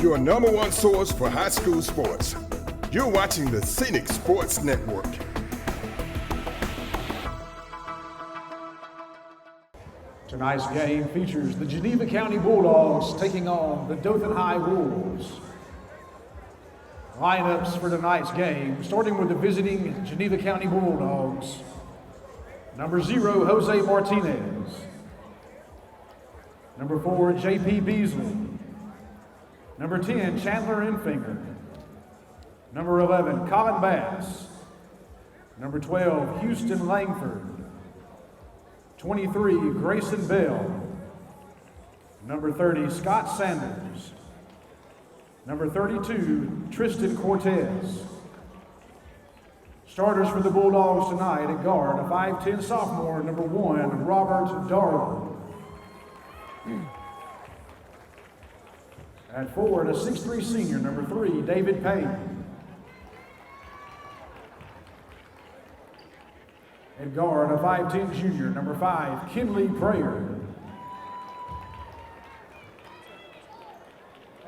your number one source for high school sports. You're watching the Scenic Sports Network. Tonight's game features the Geneva County Bulldogs taking on the Dothan High Wolves. Lineups for tonight's game, starting with the visiting Geneva County Bulldogs. Number 0, Jose Martinez. Number 4, J.P. Beasley. Number 10, Chandler Enfinger. Number 11, Colin Bass. Number 12, Houston Langford. 23, Grayson Bell. Number 30, Scott Sanders. Number 32, Tristan Cortez. Starters for the Bulldogs tonight at guard, a 5'10 sophomore, number 1, Robert Darwin. At forward, a 6'3 senior, number 3, David Payne. At guard, a 5'10 junior, number 5, Kinley Prayer.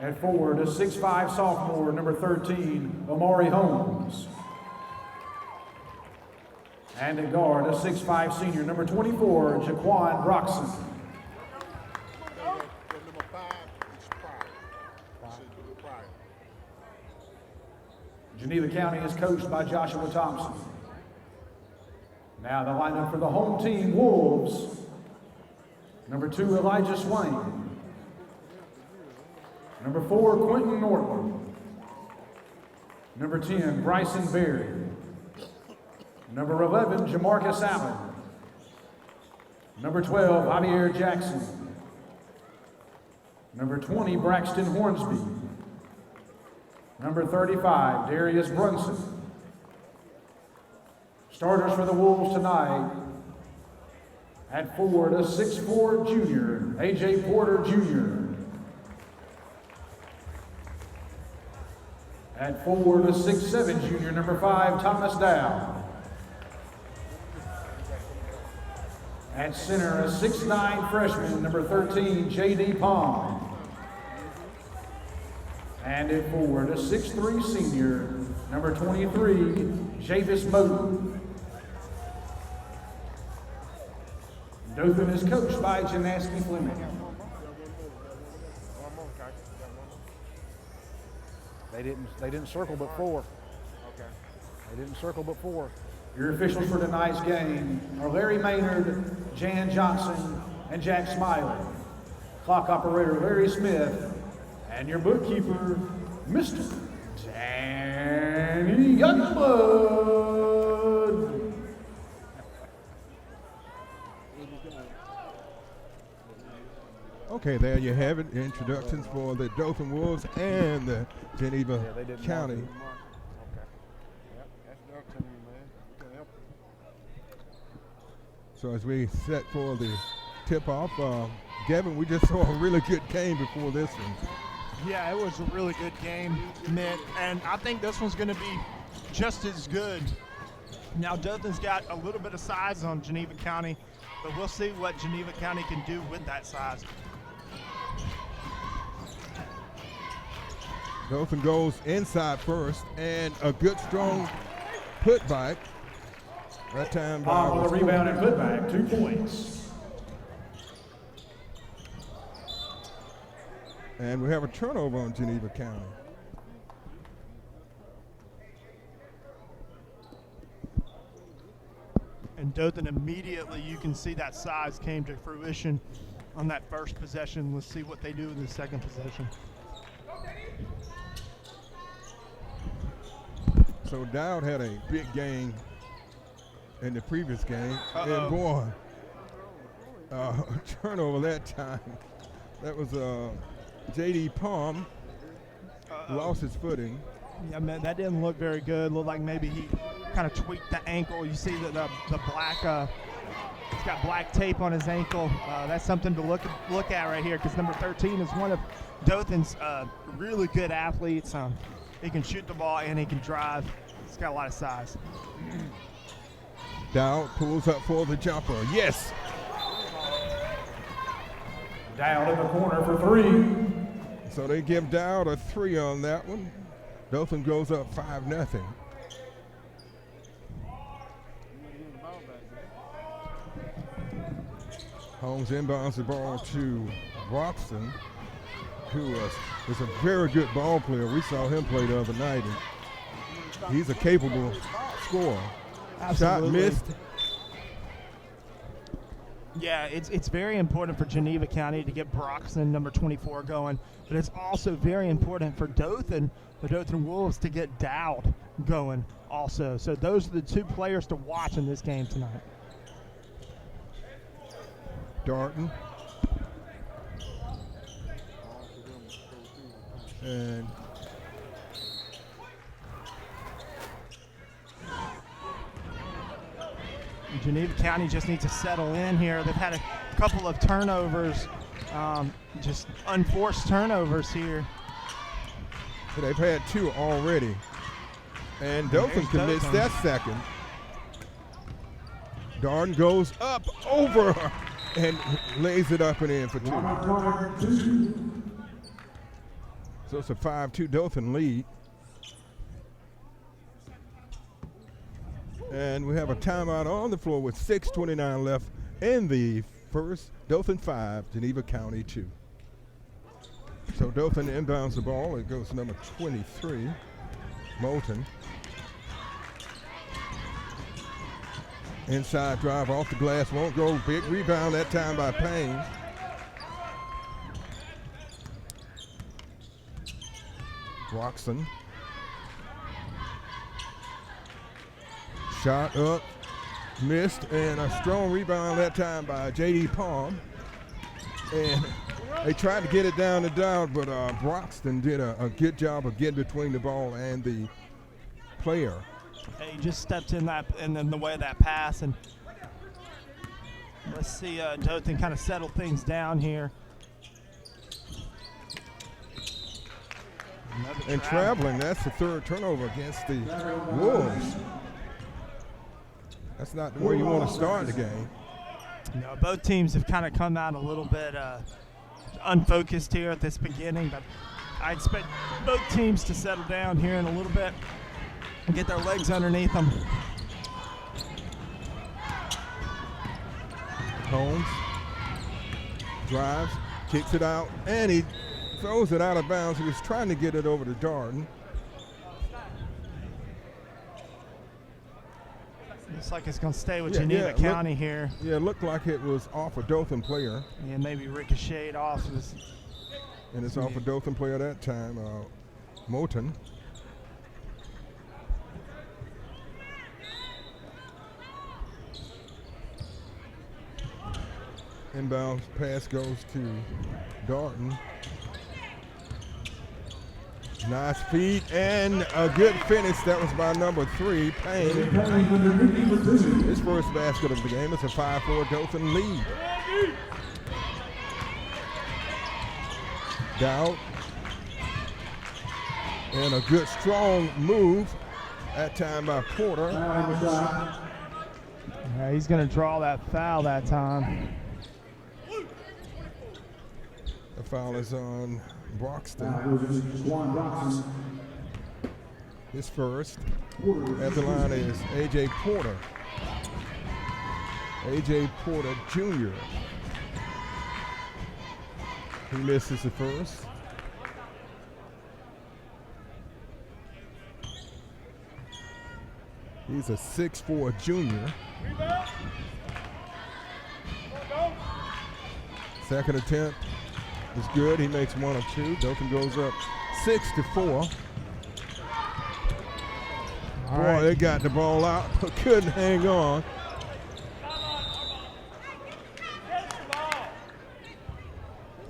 At forward, a 6'5 sophomore, number 13, Omari Holmes. And at guard, a 6'5 senior, number 24, Jaquan Broxson. Geneva County is coached by Joshua Thompson. Now the lineup for the home team, Wolves. Number 2, Elijah Swain. Number 4, Quentin Norton. Number 10, Bryson Berry. Number 11, Jamarcus Allen. Number 12, Javier Jackson. Number 20, Braxton Hornsby. Number 35, Darius Brunson. Starters for the Wolves tonight. At forward, a 6'4 junior, A.J. Porter Jr. At forward, a 6'7 junior, number 5, Thomas Dow. At center, a 6'9 freshman, number 13, J.D. Palm. And at forward, a 6'3 senior, number 23, Javis Moten. Dothan is coached by Janaski Fleming. They didn't circle but 4. Okay. They didn't circle but 4. Your officials for tonight's game are Larry Maynard, Jan Johnson, and Jack Smiley. Clock operator Larry Smith, and your bookkeeper, Mr. Danny Youngblood. Okay, there you have it. Introductions for the Dothan Wolves and the Geneva County. Okay. Yep, that's Dothan, man. So as we set for the tip-off, Gavin, we just saw a really good game before this one. Yeah, it was a really good game, Mitt, and I think this one's going to be just as good. Now, Dothan's got a little bit of size on Geneva County, but we'll see what Geneva County can do with that size. Dothan goes inside first, and a good, strong putback. That time by the rebound and putback, 2 points. And we have a turnover on Geneva County. And Dothan immediately, you can see that size came to fruition on that first possession. Let's see what they do in the second possession. So Dowd had a big game in the previous game. And boy, turnover that time. That was J.D. Palm lost his footing. Yeah, man, that didn't look very good. Looked like maybe he kind of tweaked the ankle. You see the black, he's got black tape on his ankle. That's something to look at right here, because number 13 is one of Dothan's really good athletes. He can shoot the ball and he can drive. He's got a lot of size. Dowd pulls up for the jumper. Yes. Dowd in the corner for 3. So they give Dowd a 3 on that one. Dothan goes up 5-0. Holmes inbounds the ball to Broxton, who is a very good ball player. We saw him play the other night, and he's a capable scorer. Shot missed. Yeah, it's very important for Geneva County to get Broxton, number 24, going, but it's also very important for Dothan, the Dothan Wolves, to get Dowd going also. So those are the two players to watch in this game tonight. Darton. And Geneva County just needs to settle in here. They've had a couple of turnovers, just unforced turnovers here. so they've had 2 already. And Dothan commits that second. Darton goes up over and lays it up and in for 2. So it's a 5-2 Dothan lead. And we have a timeout on the floor with 6:29 left in the first. Dothan 5, Geneva County 2. So Dothan inbounds the ball. It goes to number 23, Moulton. Inside drive off the glass, won't go. Big rebound that time by Payne. Broxton. Shot up, missed, and a strong rebound that time by J.D. Palm. And they tried to get it down to Dowd, but Broxton did a good job of getting between the ball and the player. He just stepped in that and then the way of that pass, and let's see Dothan kind of settle things down here. And traveling, that's the 3rd turnover against the Wolves. That's not the way you want to start the game. No, both teams have kind of come out a little bit unfocused here at this beginning, but I expect both teams to settle down here in a little bit and get their legs underneath them. Holmes drives, kicks it out, and he throws it out of bounds. He was trying to get it over to Darton. Looks like it's going to stay with Geneva County here. Yeah, it looked like it was off a Dothan player. Yeah, maybe ricocheted off. And it's off a Dothan player that time, Moulton. Inbound pass goes to Darton. Nice feed and a good finish. That was by number 3, Payne. His first basket of the game. It's a 5-4 Dothan lead. Dowd. And a good strong move. That time by Porter. Yeah, he's going to draw that foul that time. The foul is on Broxton. His first. At the line is A.J. Porter. A.J. Porter Jr. He misses the first. He's a 6'4" junior. Second attempt is good. He makes 1 of 2. Dothan goes up 6-4. Boy, they got the ball out, but couldn't hang on.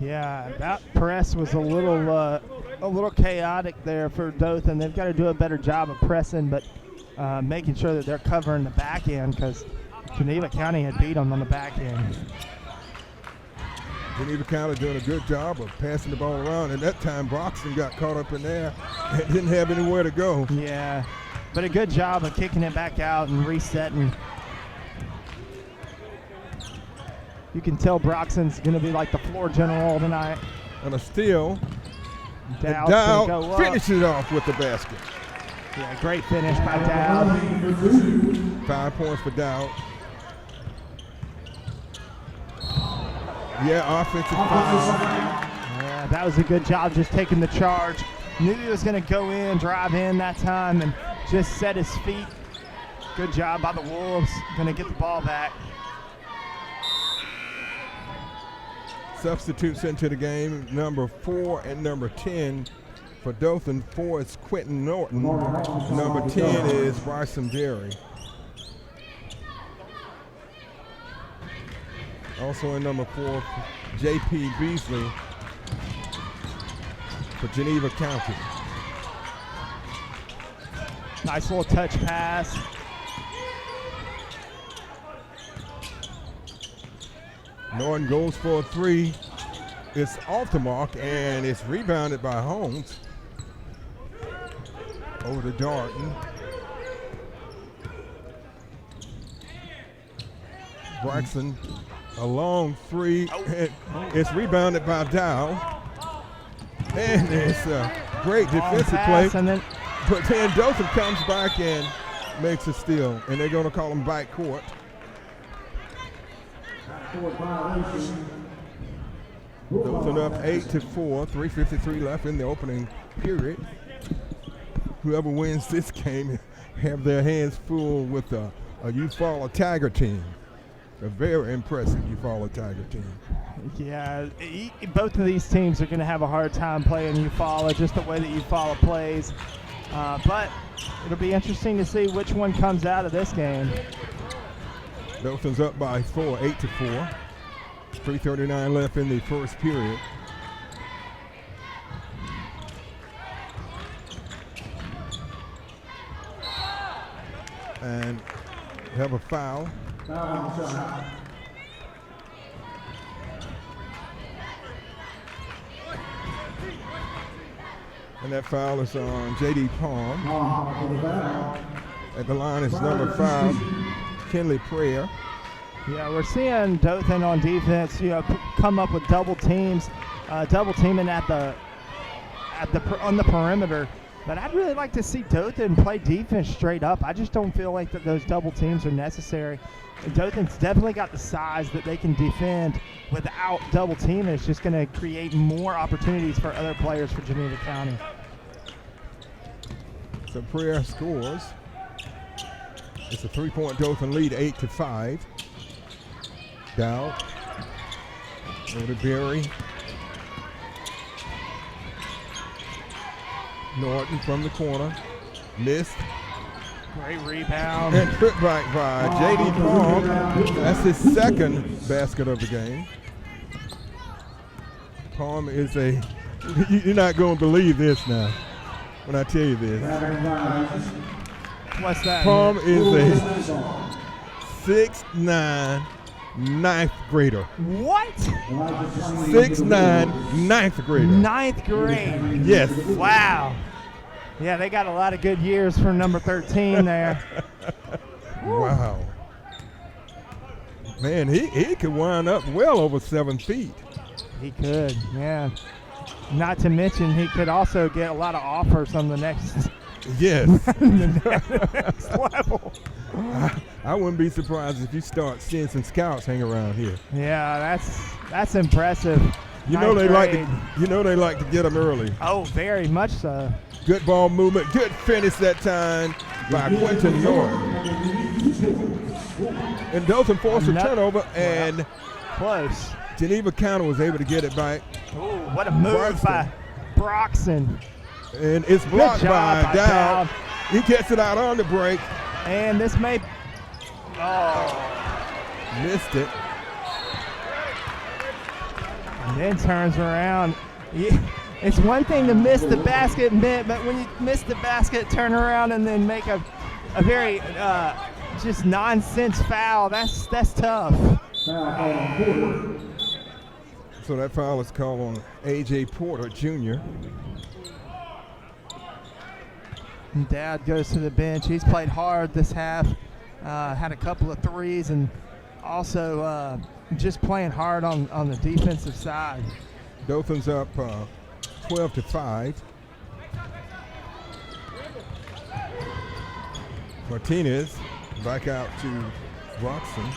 Yeah, that press was a little chaotic there for Dothan. They've got to do a better job of pressing, but making sure that they're covering the back end, because Geneva County had beat them on the back end. Geneva County doing a good job of passing the ball around, and that time Broxton got caught up in there and didn't have anywhere to go. Yeah, but a good job of kicking it back out and resetting. You can tell Broxton's going to be like the floor general tonight. And a steal Dowd's Dowd gonna go up. finishes it off with the basket. Yeah, great finish by Dowd. 5 points for Dowd. Yeah, offensive foul. Yeah, that was a good job just taking the charge. Knew he was going to go in, drive in that time, and just set his feet. Good job by the Wolves. Going to get the ball back. Substitutes into the game, number 4 and number 10 for Dothan. 4 is Quentin Norton. Number 10 is Bryson Berry. Also in number 4, J.P. Beasley for Geneva County. Nice little touch pass. Norton goes for a 3. It's off the mark, and it's rebounded by Holmes. Over to Darton. Braxton, a long 3. And it's rebounded by Dow. And it's a great defensive play. And then But then Dothan comes back and makes a steal, and they're going to call him back court. Dothan up 8-4, 3:53 left in the opening period. Whoever wins this game have their hands full with a Eufaula Tiger team. A very impressive Eufaula Tiger team. yeah, both of these teams are going to have a hard time playing Eufaula, just the way that Eufaula plays. But it'll be interesting to see which one comes out of this game. Dothan's up by 4, 8-4. 3:39 left in the first period. And have a foul. And that foul is on J.D. Palm. At the line is number 5, Kenley Prayer. Yeah, we're seeing Dothan on defense, come up with double teams, double teaming on the perimeter. But I'd really like to see Dothan play defense straight up. I just don't feel like that those double teams are necessary. And Dothan's definitely got the size that they can defend without double teaming. It's just going to create more opportunities for other players for Geneva County. So Prayer scores. It's a 3-point Dothan lead, 8-5. Dowd. Over to Berry. Norton from the corner. Missed. Great rebound. And put back by J.D. Palm. That's his second basket of the game. Palm is you're not going to believe this now when I tell you this. What's that? Palm is a 6'9" ninth grader. What? 6'9" ninth grader. Ninth grade. Yes. Wow. Yeah, they got a lot of good years for number 13 there. Wow. Man, he could wind up well over 7 feet. He could, yeah. Not to mention, he could also get a lot of offers on the next, Yes. the next level. I wouldn't be surprised if you start seeing some scouts hang around here. Yeah, that's impressive. You know they like Ninth to get them early. Oh, very much so. Good ball movement, good finish that time by Quentin Norton. And Dothan forced a turnover, and Close. Geneva County was able to get it back. Ooh, what a move by Broxton. And it's blocked by by Dowd. Dowd. He gets it out on the break. And this may. Oh. Missed it. And then turns around. Yeah, it's one thing to miss the basket, but when you miss the basket, turn around and then make a very just nonsense foul, that's tough. So that foul is called on A.J. Porter Jr. And Dad goes to the bench. He's played hard this half, had a couple of threes, and also just playing hard on the defensive side. Dothan's up 12-5. Martinez back out to Roxon.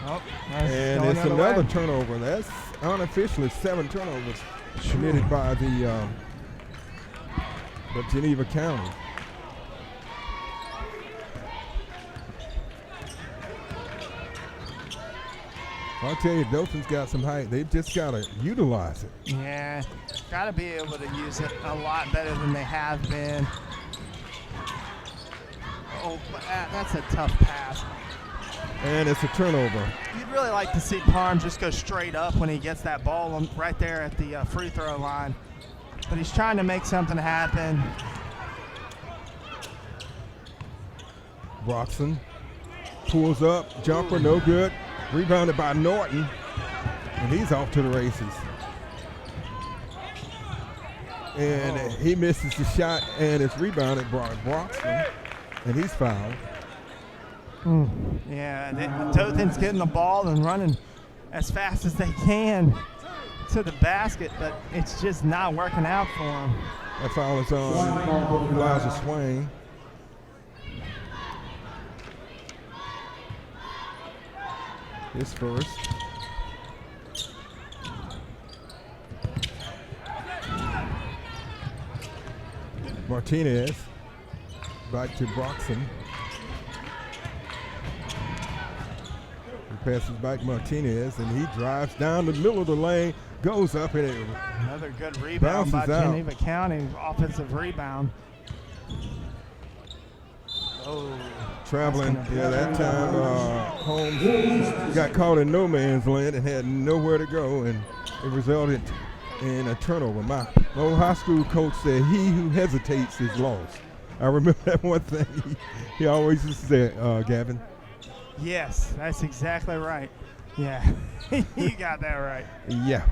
Oh, And it's another turnover. That's unofficially 7 turnovers committed by the Geneva County. I'll tell you, Dothan's got some height. They've just got to utilize it. Yeah, got to be able to use it a lot better than they have been. Oh, that's a tough pass. And it's a turnover. You'd really like to see Parm just go straight up when he gets that ball right there at the free throw line. But he's trying to make something happen. Roxon pulls up, jumper, no good. Rebounded by Norton, and he's off to the races. And he misses the shot, and it's rebounded by Roxon, and he's fouled. Yeah, Dothan's getting the ball and running as fast as they can to the basket, but it's just not working out for them. That foul is on Elijah Swain. His first. Martinez back to Broxton. He passes back Martinez, and he drives down the middle of the lane, goes up, and it another good rebound by out. Geneva County, offensive rebound. Oh, traveling, that time Holmes got caught in no man's land and had nowhere to go, and it resulted in a turnover. My old high school coach said, "He who hesitates is lost." I remember that one thing he always used to say, Gavin. Yes, that's exactly right. Yeah, you got that right. Yeah.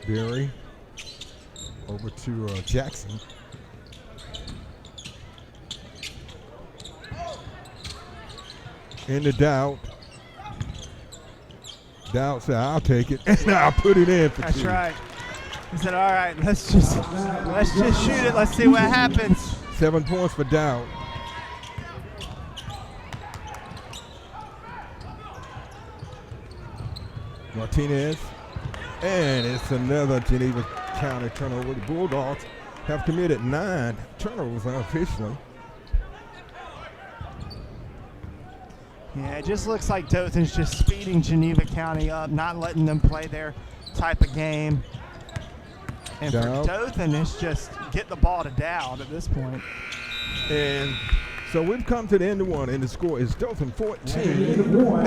Berry over to Jackson. Into Doubt. Doubt said, "I'll take it," and I'll put it in for That's two. right. He said, "All right, let's just shoot it. Let's see what happens." 7 points for Doubt. Martinez, and it's another Geneva County turnover. The Bulldogs have committed 9 turnovers unofficially. Yeah, it just looks like Dothan's just speeding Geneva County up, not letting them play their type of game. And Dowd. for Dothan, it's just get the ball to Dowd at this point. And so we've come to the end of one, and the score is Dothan 14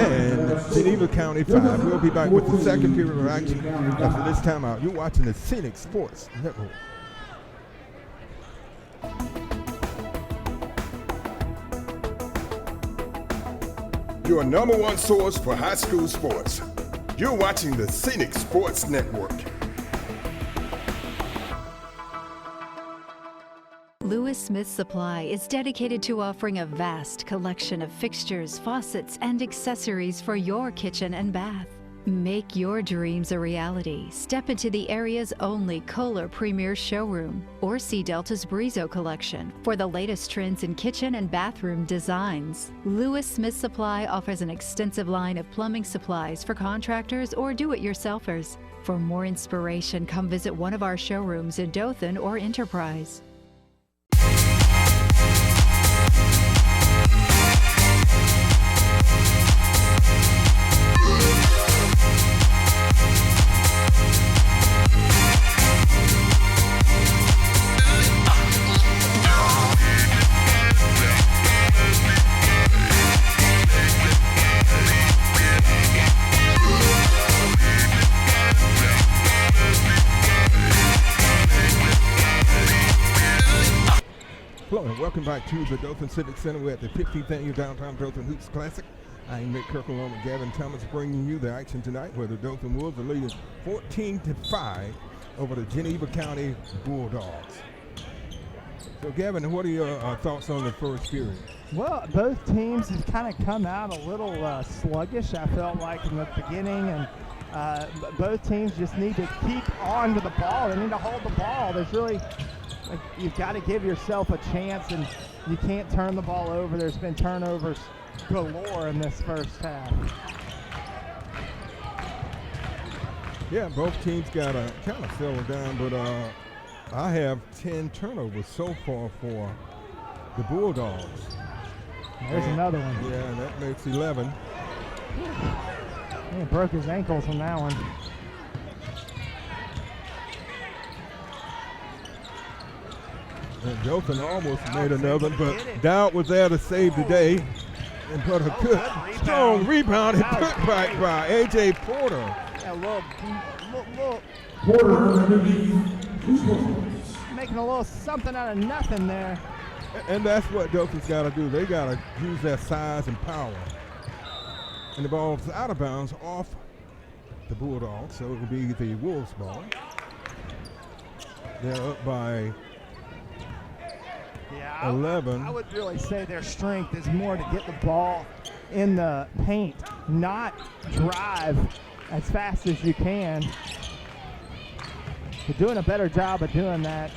and Geneva County 5. We'll be back with the second period of action after this timeout. You're watching the Scenic Sports Network. Your number one source for high school sports. You're watching the Scenic Sports Network. Lewis Smith Supply is dedicated to offering a vast collection of fixtures, faucets, and accessories for your kitchen and bath. Make your dreams a reality. Step into the area's only Kohler Premier Showroom or see Delta's Brizo collection for the latest trends in kitchen and bathroom designs. Lewis Smith Supply offers an extensive line of plumbing supplies for contractors or do-it-yourselfers. For more inspiration, come visit one of our showrooms in Dothan or Enterprise. Hello and welcome back to the Dothan Civic Center. We're at the 15th Annual Downtown Dothan Hoops Classic. I'm Nick Kirkle along with Gavin Thomas bringing you the action tonight where the Dothan Wolves are leading 14-5 over the Geneva County Bulldogs. So Gavin, what are your thoughts on the first period? Well, both teams have kind of come out a little sluggish, I felt like, in the beginning, and both teams just need to keep on to the ball. They need to hold the ball. There's really, like, you've got to give yourself a chance, and you can't turn the ball over. There's been turnovers galore in this first half. Yeah, both teams got to kind of settle down, but I have 10 turnovers so far for the Bulldogs. There's another one. Yeah, that makes 11. He broke his ankles on that one. And Dothan almost made another, but Dowd was there to save the day. And put a good strong rebound and put back by A.J. Porter. A little making a little something out of nothing there. And that's what Dothan's got to do. They got to use their size and power. And the ball's out of bounds off the Bulldogs, so it will be the Wolves' ball. They're up by 11. I would really say their strength is more to get the ball in the paint, not drive as fast as you can. They're doing a better job of doing that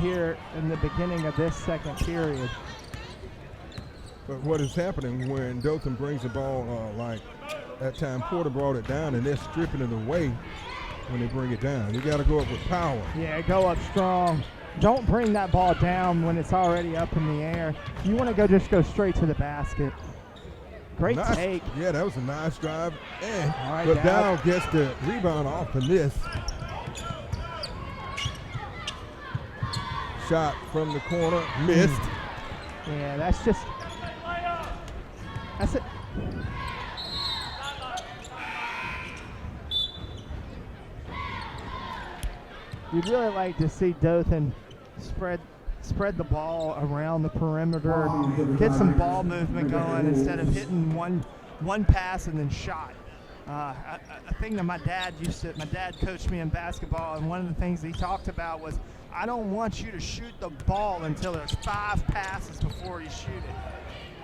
here in the beginning of this second period. But what is happening when Dothan brings the ball, like that time Porter brought it down, and they're stripping it away when they bring it down. You got to go up with power. Yeah, go up strong. Don't bring that ball down when it's already up in the air. You want to just go straight to the basket. Great nice take. Yeah, that was a nice drive. And right, but Dowd Dowd gets the rebound off the miss. Shot from the corner, missed. Yeah, that's it. You'd really like to see Dothan spread the ball around the perimeter, get some ball movement going instead of hitting one pass and then shot. A thing that my dad coached me in basketball, and one of the things he talked about was, I don't want you to shoot the ball until there's 5 passes before you shoot it.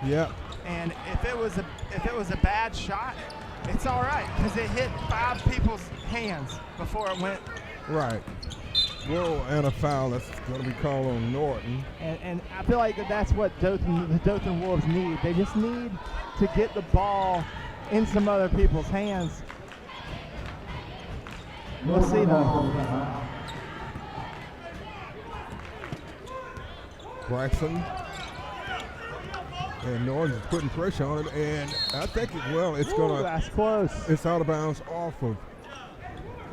Yeah. And if it was a bad shot, it's all right because it hit 5 people's hands before it went. Right. Whoa, and a foul that's going to be called on Norton. And I feel like that's what the Dothan Wolves need. They just need to get the ball in some other people's hands. We'll see though. Braxton. And Norton's putting pressure on it, and I think it's going to. That's close. It's out of bounds off of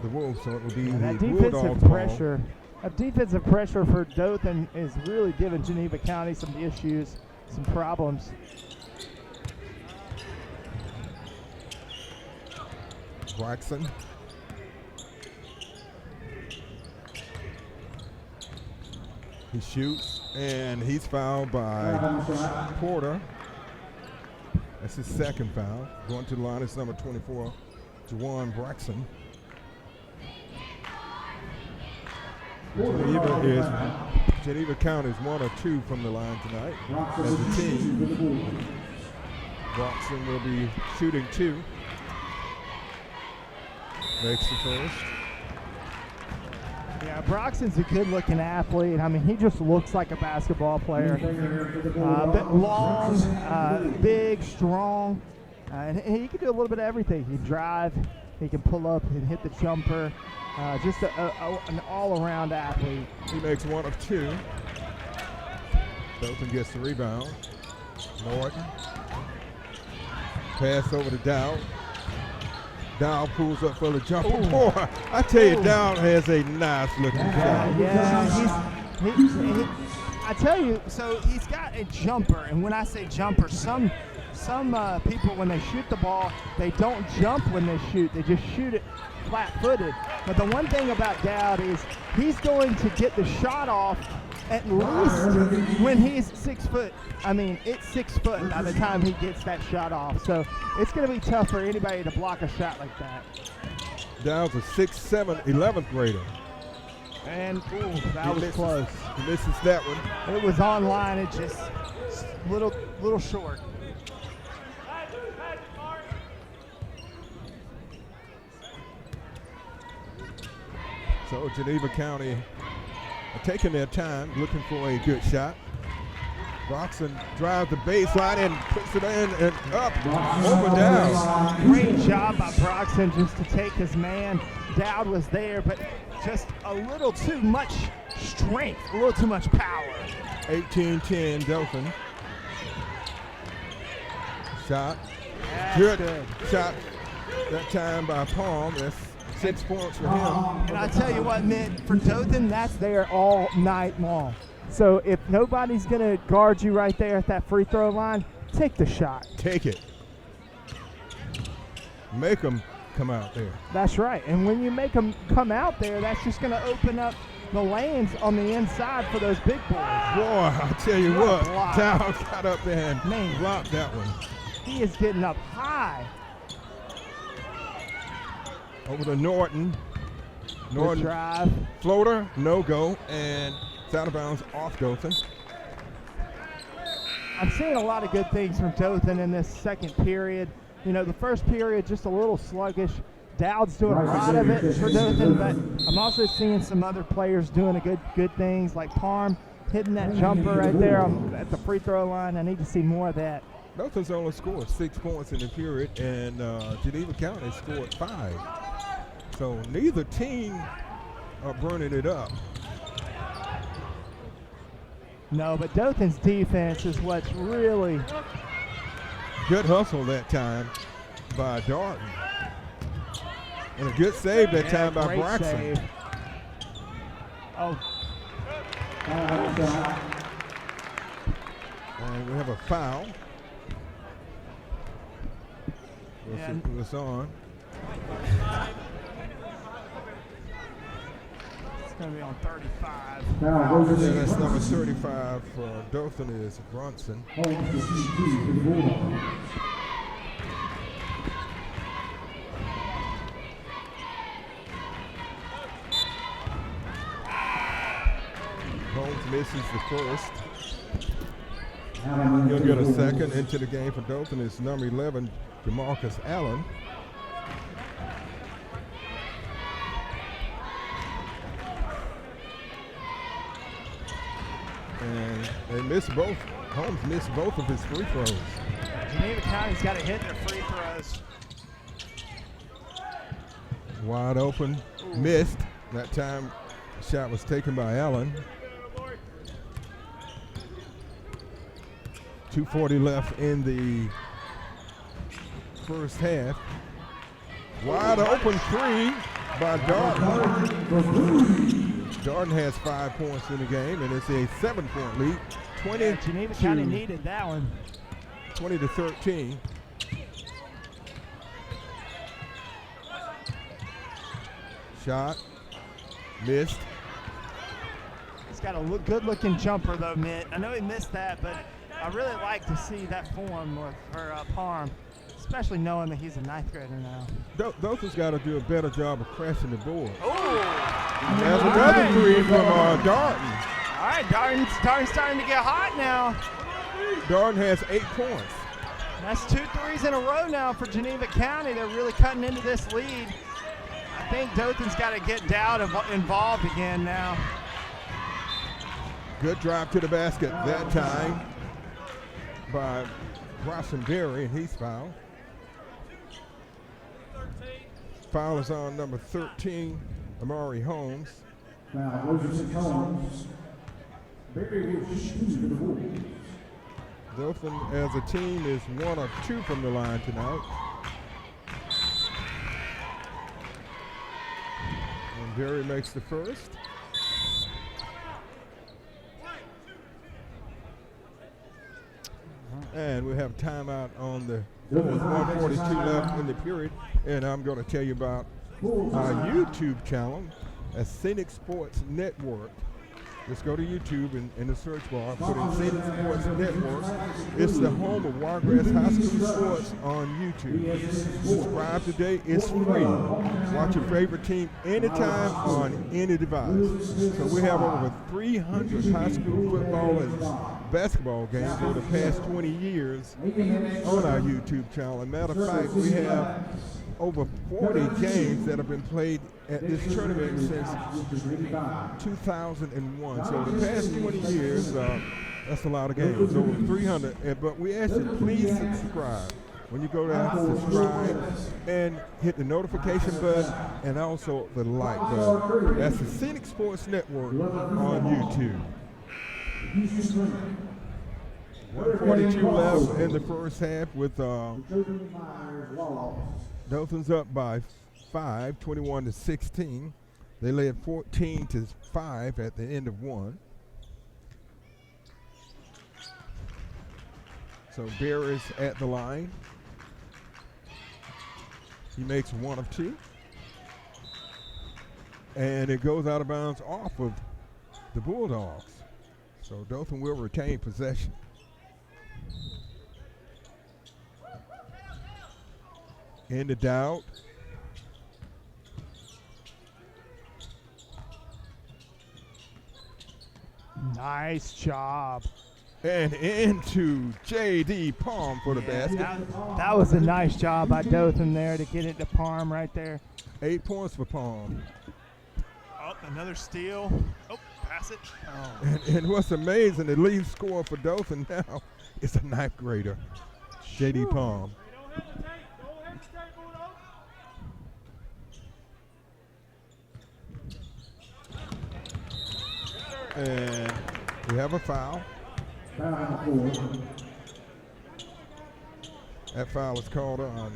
the Wolves, so it will be that the defensive Bulldogs pressure. A defensive pressure for Dothan is really giving Geneva County some issues, some problems. Braxton. He shoots, and he's fouled by Porter. That's his second foul. Going to the line is number 24, Juwan Braxton. Geneva County is 1 or 2 from the line tonight as a team. Braxton will be shooting 2. Makes the first. Yeah, Braxton's a good-looking athlete. I mean, he just looks like a basketball player. Bit long, big, strong, and he can do a little bit of everything. He can drive, he can pull up and hit the jumper. Just an all-around athlete. He makes 1 of 2. Dothan gets the rebound. Norton. Pass over to Dowd. Dowd pulls up for the jumper. Boy, I tell you, Dowd has a nice-looking shot. Yeah, I tell you, so he's got a jumper, and when I say jumper, some people, when they shoot the ball, they don't jump when they shoot. They just shoot it flat-footed. But the one thing about Dowd is he's going to get the shot off at least when he's 6 foot. I mean, it's 6 foot by the time he gets that shot off. So it's going to be tough for anybody to block a shot like that. Dowd's a 6'7", 11th grader. And that was close. He misses that one. It was online. It little short. So Geneva County are taking their time, looking for a good shot. Broxton drives the baseline and puts it in and up, over down. Great job by Broxton just to take his man. Dowd was there, but just a little too much strength, a little too much power. 18-10 Dothan. Shot. That's Good shot that time by Palm. That's 6 points for him. And I tell you what, Mitt, for Dothan, that's there all night long. So if nobody's going to guard you right there at that free throw line, take the shot. Take it. Make them come out there. That's right. And when you make them come out there, that's just going to open up the lanes on the inside for those big boys. Boy, I tell you what, Dowd got up there and Man. blocked that one. He is getting up high. Over to Norton. Good drive. Floater, no go, and it's out of bounds off Dothan. I'm seeing a lot of good things from Dothan in this second period. You know, the first period just a little sluggish. Dowd's doing a lot of it for Dothan, but I'm also seeing some other players doing good things, like Parm hitting that jumper right there at the free throw line. I need to see more of that. Dothan's only scored 6 points in the period, and Geneva County scored 5. So neither team are burning it up. No, but Dothan's defense is what's really good hustle that time by Dothan. And a good save that time by Braxton. Save. Oh. And we have a foul. It's on. It's going to be on 35. That's number 35 for Dothan is Bronson. Holmes misses the first. He'll get a second. Into the game for Dothan is number 11, DeMarcus Allen. And they missed both. Holmes missed both of his free throws. Geneva County's got to hit their free throws. Wide open, missed. That time the shot was taken by Allen. 2:40 left in the first half. Wide open three by Dothan. Dothan has 5 points in the game, and it's a 7-point lead. Geneva County needed that one. 20-13. Shot, missed. He's got a good-looking jumper, though, Mitt. I know he missed that, but I really like to see that form for Parm, especially knowing that he's a 9th grader now. Dothan's got to do a better job of crashing the board. Oh! There's another three from Dothan. All right, Dothan's starting to get hot now. Dothan has 8 points. That's 2 threes in a row now for Geneva County. They're really cutting into this lead. I think Dothan's got to get Dowd involved again now. Good drive to the basket that time by Berry, and he's fouled. Foul is on number 13, Amari Holmes. Dothan as a team is 1 of 2 from the line tonight. And Berry makes the first. And we have timeout on the 142 left in the period. And I'm going to tell you about our YouTube channel, a Scenic Sports Network. Just go to YouTube and in the search bar, put in Scenic Sports Network. It's the home of Wiregrass High School sports on YouTube. Subscribe today, it's free. Watch your favorite team anytime on any device. So we have over 300 high school football and basketball games over the past 20 years on our YouTube channel. As a matter of fact, we have over 40 games that have been played at this tournament since 2001. So the past 20 years, that's a lot of games, over 300. But we ask you, please subscribe. When you go down, subscribe and hit the notification button and also the like button. That's the Scenic Sports Network on YouTube. 142 left in the first half with Dothan's up by 5, 21-16. They led 14-5 at the end of one. So Barry's at the line. He makes one of two. And it goes out of bounds off of the Bulldogs. So Dothan will retain possession. Into Dowd. Nice job. And into J.D. Palm for the basket. That was a nice job by Dothan there to get it to Palm right there. 8 points for Palm. Oh, another steal. Oh, pass it. Oh. And what's amazing, the lead scorer for Dothan now is a ninth grader, J.D. Palm. And we have a foul. That foul is called on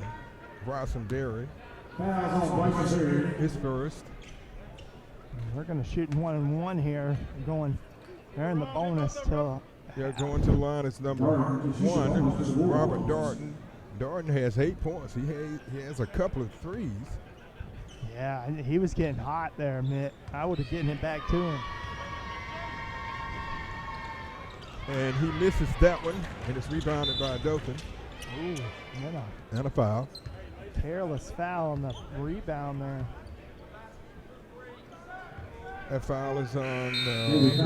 Bryson Berry. His first. We're going to shoot 1-and-1 here. They're in the bonus till. Yeah, going to the line is number 1, Robert Darden. Darden has 8 points. He has a couple of threes. Yeah, he was getting hot there, Mitt. I would have getting it back to him. And he misses that one, and it's rebounded by Dothan. Ooh, and a foul. Careless foul on the rebound there. That foul is on Payne.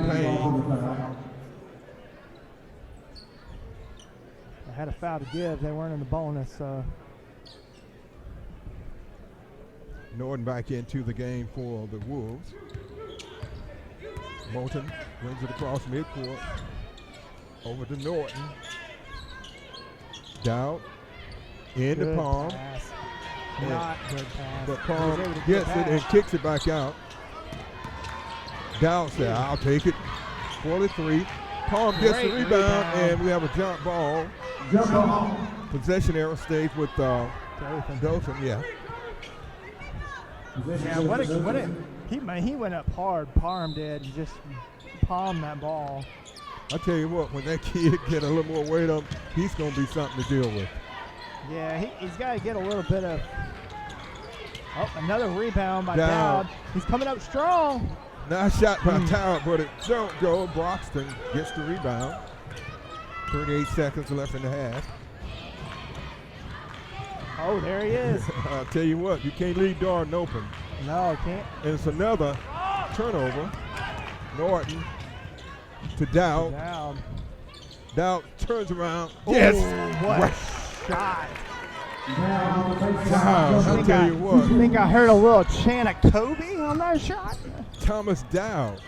They had a foul to give. They weren't in the bonus. Norton back into the game for the Wolves. Moulton brings it across midcourt. Over to Norton. Dowd. Into Palm. Not good pass. But Palm gets it and kicks it back out. Dowd said, I'll take it. 43. Palm gets the rebound, and we have a jump ball. Possession arrow stays with Dothan, yeah. Yeah, he went up hard. Parham did. He just palmed that ball. I tell you what, when that kid get a little more weight up, he's going to be something to deal with. Yeah, he's got to get a little bit of. Oh, another rebound by Dowd. He's coming up strong. Nice shot by Dowd, but it don't go. Broxton gets the rebound. 38 seconds left in the half. Oh, there he is. I'll tell you what, you can't leave Darden open. No, can't. And it's another turnover. Norton to Dowd. Dowd turns around. Yes! What a shot. Dowd, I'll tell you what. I think I heard a little chant of Kobe on that shot. Thomas Dowd.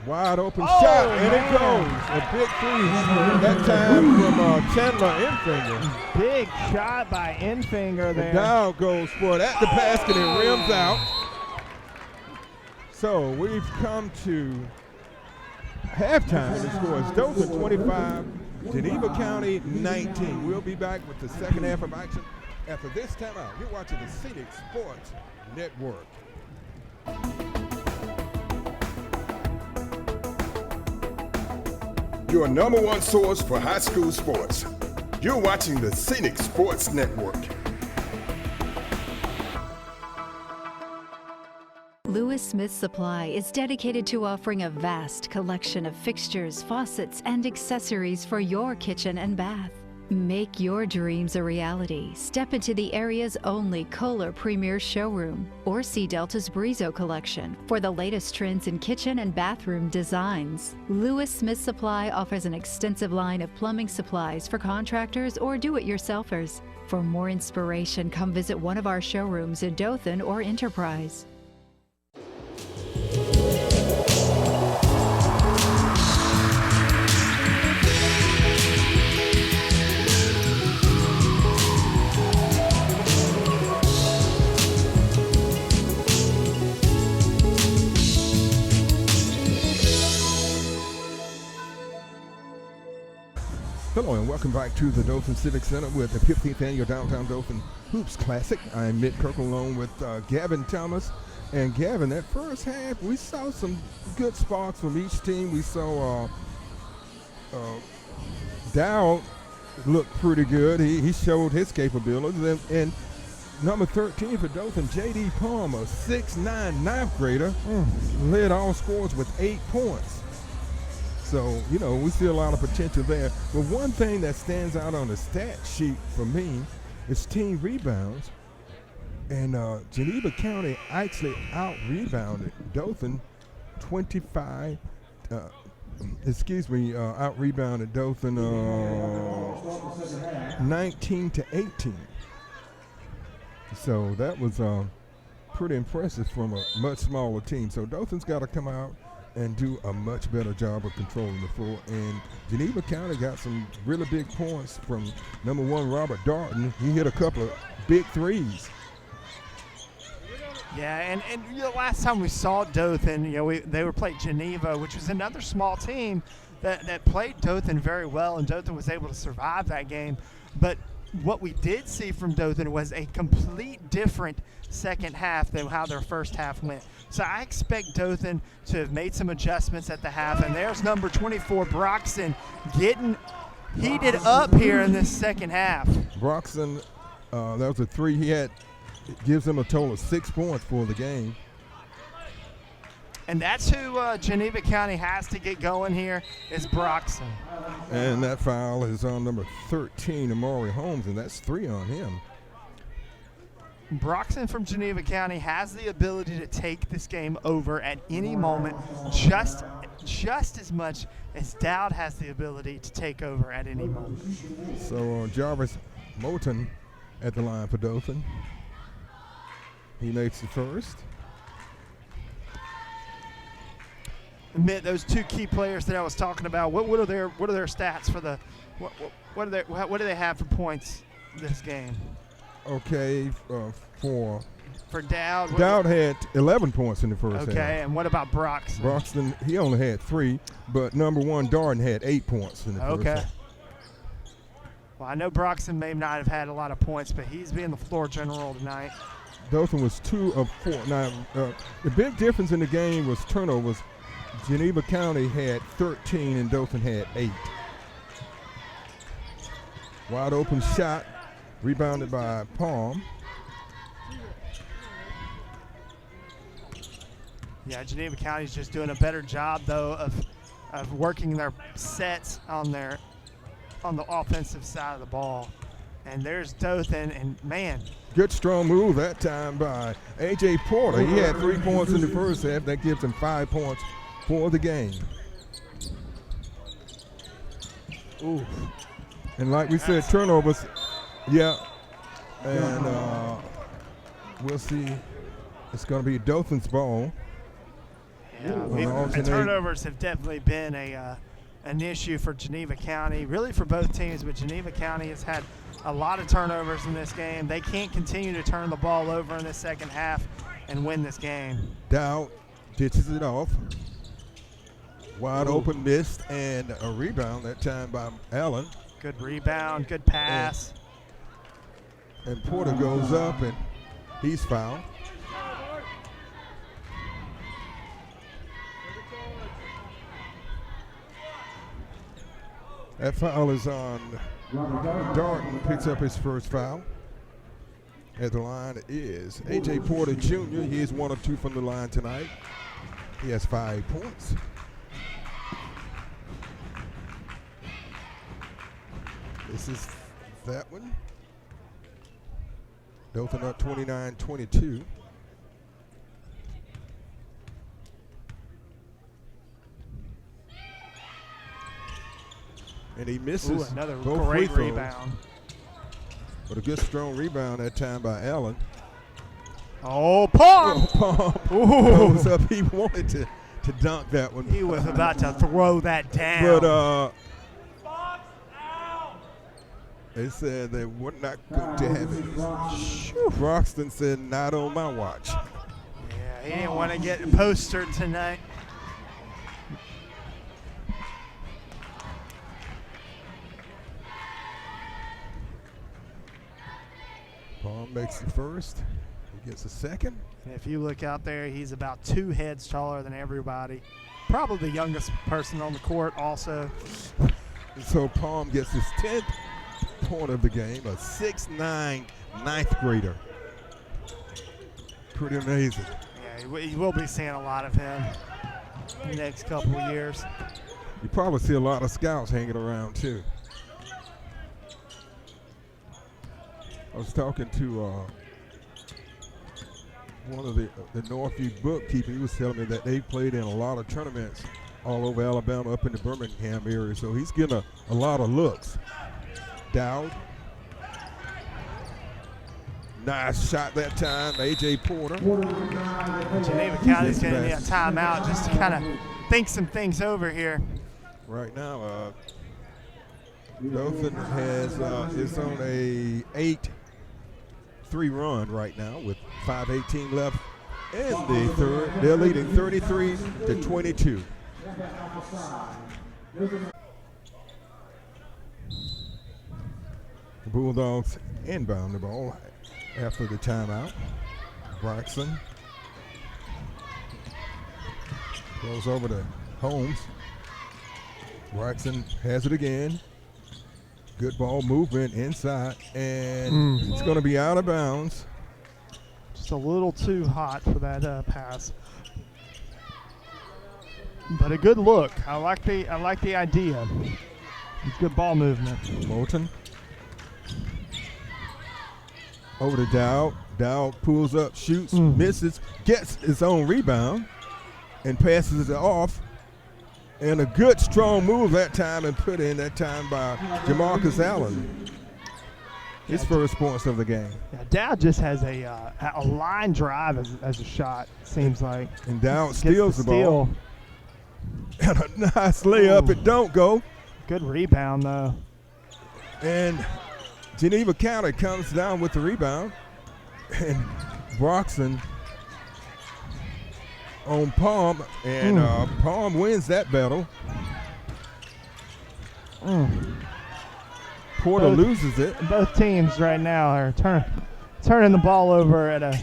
Wide open shot, and it goes. A big three. That time from Chandler Enfinger. Big shot by Enfinger there. Dowd goes for it at the basket and rims out. So we've come to halftime. The score is Dothan 25, Geneva County 19. We'll be back with the second half of action after this timeout. You're watching the Scenic Sports Network. Your number one source for high school sports. You're watching the Scenic Sports Network. Lewis Smith Supply is dedicated to offering a vast collection of fixtures, faucets, and accessories for your kitchen and bath. Make your dreams a reality. Step into the area's only Kohler Premier Showroom or see Delta's Brizo collection for the latest trends in kitchen and bathroom designs. Lewis Smith Supply offers an extensive line of plumbing supplies for contractors or do-it-yourselfers. For more inspiration, come visit one of our showrooms in Dothan or Enterprise. Hello and welcome back to the Dothan Civic Center with the 15th Annual Downtown Dothan Hoops Classic. I'm Mitt Kirkle along with Gavin Thomas. And Gavin, that first half, we saw some good sparks from each team. We saw Dow look pretty good. He showed his capabilities. And number 13 for Dothan, J.D. Palmer, 6'9", ninth grader, led all scores with 8 points. So, you know, we see a lot of potential there. But one thing that stands out on the stat sheet for me is team rebounds. And Geneva County actually out-rebounded Dothan out-rebounded Dothan 19-18. So that was pretty impressive from a much smaller team. So Dothan's got to come out and do a much better job of controlling the floor. And Geneva County got some really big points from number 1, Robert Darton. He hit a couple of big threes. Yeah, and you know, last time we saw Dothan, you know, they were playing Geneva, which was another small team that played Dothan very well, and Dothan was able to survive that game. But what we did see from Dothan was a complete different second half than how their first half went. So I expect Dothan to have made some adjustments at the half. And there's number 24, Broxton, getting heated up here in this second half. Broxton, that was a 3 he had. It gives him a total of 6 points for the game. And that's who Geneva County has to get going here is Broxton. And that foul is on number 13, Amari Holmes, and that's 3 on him. Broxton from Geneva County has the ability to take this game over at any moment, just as much as Dowd has the ability to take over at any moment. So Jarvis Moulton at the line for Dothan. He makes the first. Admit those 2 key players that I was talking about. What are their stats for the what do they have for points this game? Okay, for Dowd. Dowd had 11 points in the first half. Okay, and what about Broxton? Broxton, he only had 3, but number 1, Darden, had 8 points in the first half. Well, I know Broxton may not have had a lot of points, but he's being the floor general tonight. Dothan was 2 of 4. Now, the big difference in the game was turnovers. Geneva County had 13 and Dothan had 8. Wide open shot, rebounded by Palm. Yeah, Geneva County's just doing a better job though of working their sets on the offensive side of the ball. And there's Dothan, and man, good strong move that time by A.J. Porter. He had 3 points in the first half. That gives him 5 points for the game. Ooh. And like we said, turnovers, yeah. And we'll see. It's going to be Dothan's ball. Yeah, the turnovers have definitely been an issue for Geneva County, really for both teams, but Geneva County has had a lot of turnovers in this game. They can't continue to turn the ball over in the second half and win this game. Dow ditches it off. Wide open, missed, and a rebound that time by Allen. Good rebound, good pass. And Porter goes up, and he's fouled. That foul is on Darton, picks up his first foul. At the line is A.J. Porter Jr. He is 1 of 2 from the line tonight. He has 5 points. This is that one. Dothan up 29-22. And he misses Ooh, another both great free throws. rebound. But a good strong rebound that time by Allen. Oh, Palm! Goes up. He wanted to dunk that one. He was about to throw that down. But they said they were not going to have it. Broxton said, not on my watch. Yeah, he didn't want to get postered tonight. Palm makes the first. He gets a second. And if you look out there, he's about 2 heads taller than everybody. Probably the youngest person on the court also. So Palm gets his 10th point of the game, a 6'9" ninth grader. Pretty amazing. Yeah, you will be seeing a lot of him in the next couple of years. You probably see a lot of scouts hanging around too. I was talking to one of the Northview bookkeeper. He was telling me that they played in a lot of tournaments all over Alabama, up in the Birmingham area. So he's getting a lot of looks. Dowd. Nice shot that time, A.J. Porter. Geneva County's going to need a timeout just to kind of think some things over here. Right now, Dothan is on a 8-3 run right now with 5:18 left in the third. They're leading 33-22. The Bulldogs inbound the ball after the timeout. Braxton goes over to Holmes. Braxton has it again. Good ball movement inside, and it's going to be out of bounds. Just a little too hot for that pass. But a good look. I like the idea. It's good ball movement. Moulton over to Dowd. Dowd pulls up, shoots, misses, gets his own rebound, and passes it off. And a good strong move that time and put in that time by Jamarcus Allen. His first points of the game. Yeah, Dowd just has a line drive as a shot, seems like. And Dowd steals the ball. And a nice layup. It don't go. Good rebound, though. And Geneva County comes down with the rebound. And Broxton on Palm, and Palm wins that battle. Porter loses it. Both teams right now are turning the ball over at a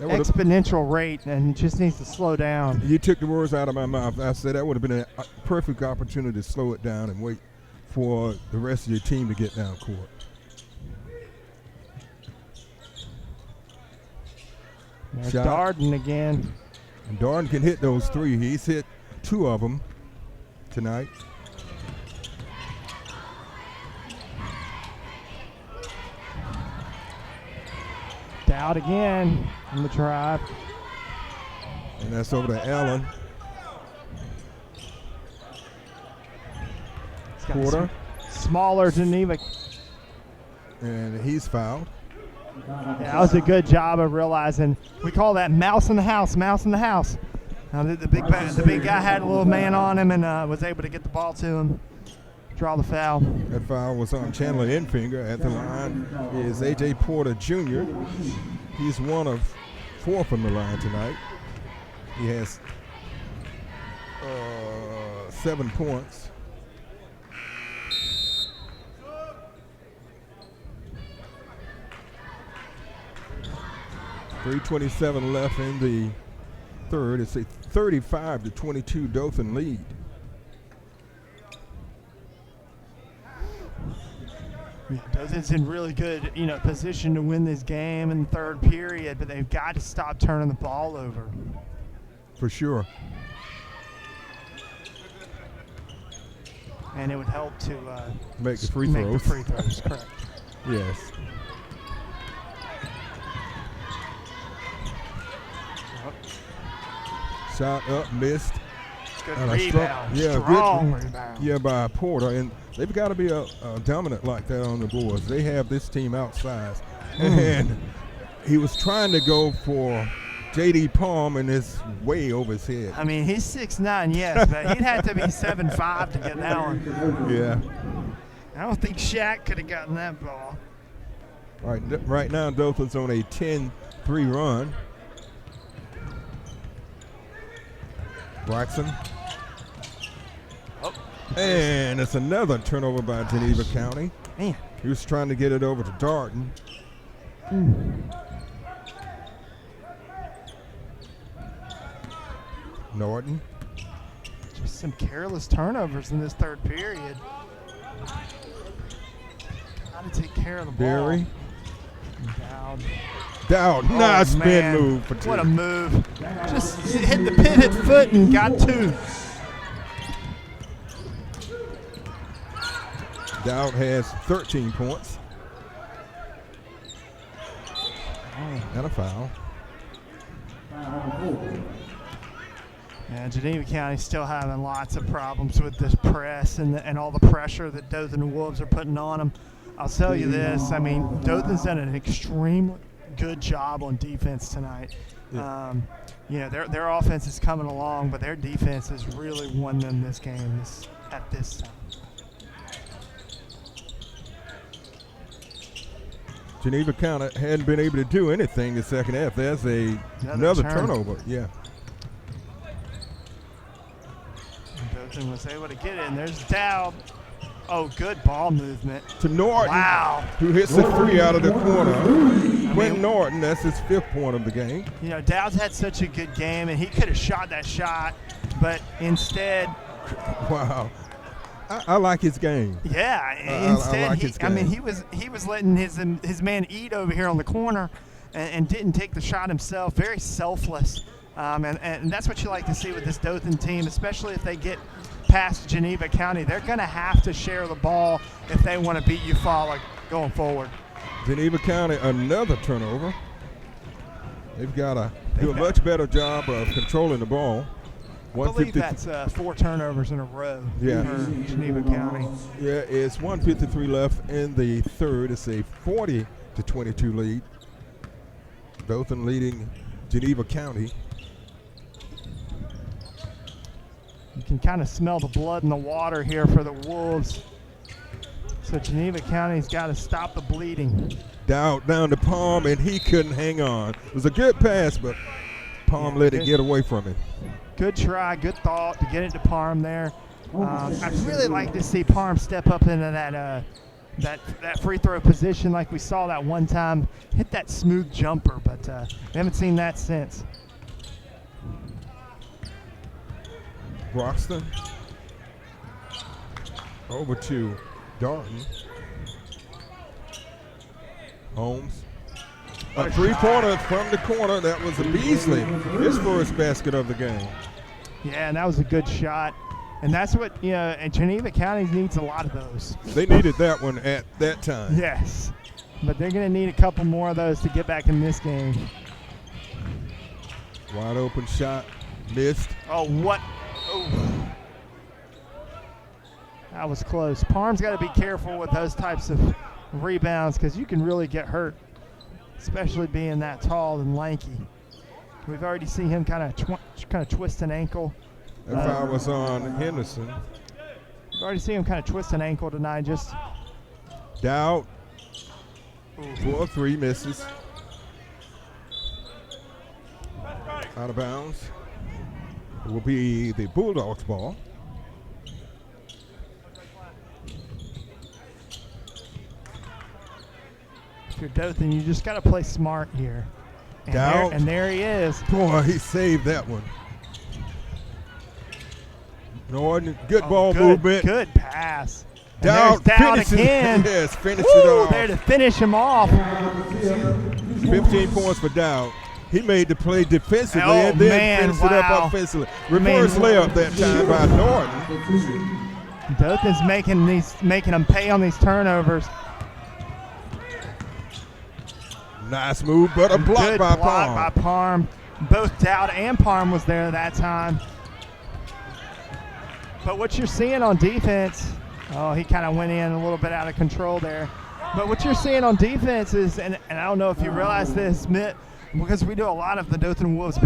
exponential rate, and just needs to slow down. You took the words out of my mouth. I said that would have been a perfect opportunity to slow it down and wait for the rest of your team to get down court. There's Darden again. And Darden can hit those 3. He's hit 2 of them tonight. Dowd again on the drive. And that's over to Allen. Porter. Smaller Geneva. And he's fouled. Yeah, that was a good job of realizing. We call that mouse in the house, mouse in the house. The big guy had a little man on him and was able to get the ball to him, draw the foul. That foul was on Chandler Enfinger. At the line is A.J. Porter Jr. He's one of 4 from the line tonight. He has 7 points. .327 left in the third. It's a 35-22 Dothan lead. Dothan's in really good, position to win this game in the third period, but they've got to stop turning the ball over. For sure. and it would help to Make the free make throws. the free throws, correct. Yes. Shot up, missed. Good And a rebound, strong rebound. Yeah, by Porter. And they've got to be a dominant like that on the boards. They have this team outsized. And he was trying to go for J.D. Palm, and it's way over his head. I mean, he's 6'9", yes, but he'd have to be 7'5" to get that one. Yeah. I don't think Shaq could have gotten that ball. All right, right now Dothan's on a 10-3 run. Braxton. Oh. And it's another turnover by Geneva County. Man. He was trying to get it over to Darton. Norton. Just some careless turnovers in this third period. How to take care of the ball. Berry. Dowd. Nice spin man. move for two. What a move. Just hit the pivot foot and got two. Dowd has 13 points. And a foul. Yeah, Geneva County still having lots of problems with this press and all the pressure that Dothan Wolves are putting on them. I'll tell you this, I mean, Dothan's done an extremely good job on defense tonight. Yeah. You know, their offense is coming along, but their defense has really won them this game at this time. Geneva County hadn't been able to do anything the second half. There's another turnover. Yeah. Dothan was able to get it, and there's Dowd. Oh, good ball movement. To Norton, wow, who hits a three out of the corner. Quentin Norton, that's his 5th point of the game. You know, Dowd's had such a good game, and he could have shot that shot, but instead. Wow. I like his game. Yeah, instead, I like his game. I mean, he was letting his man eat over here on the corner, and didn't take the shot himself. Very selfless, and that's what you like to see with this Dothan team, especially if they get past Geneva County. They're going to have to share the ball if they want to beat Eufaula going forward. Geneva County, another turnover. They've got to do a much better job of controlling the ball. I believe that's 4 turnovers in a row for Geneva County. Yeah, it's 1:53 left in the third. It's a 40-22 lead. Dothan leading Geneva County. You can kind of smell the blood in the water here for the Wolves. So Geneva County's got to stop the bleeding. Down to Palm, and he couldn't hang on. It was a good pass, but Palm let it get away from him. Good try, good thought to get it to Parm there. I'd really like to see Parm step up into that free throw position like we saw that one time. Hit that smooth jumper, but we haven't seen that since. Broxton over to Darton. Holmes. A three-pointer from the corner. That was a Beasley. His first basket of the game. Yeah, and that was a good shot. And that's what, and Geneva County needs a lot of those. They needed that one at that time. Yes. But they're going to need a couple more of those to get back in this game. Wide open shot. Missed. Oh, what? Oh. That was close. Parm's got to be careful with those types of rebounds because you can really get hurt, especially being that tall and lanky. We've already seen him kind of twist an ankle. That foul was on Henderson. We've already seen him kind of twist an ankle tonight. Just Dowd. 4-3 misses. Out of bounds. It will be the Bulldogs' ball. if you're Dothan, you just got to play smart here. And there he is. Boy, he saved that one. Norton, good ball movement. Good pass. Dowd again. Yes, finish it off. There to finish him off. 15 points for Dowd. He made the play defensively and then finished it up offensively. Reverse layup that time by Norton. Dothan's making them pay on these turnovers. Nice move, but a block Good by block Palm. by Parm. Both Dowd and Parm was there that time. But what you're seeing on defense, oh, he kind of went in a little bit out of control there. But what you're seeing on defense is, and I don't know if you realize this, Mitt, because we do a lot of the Dothan Wolves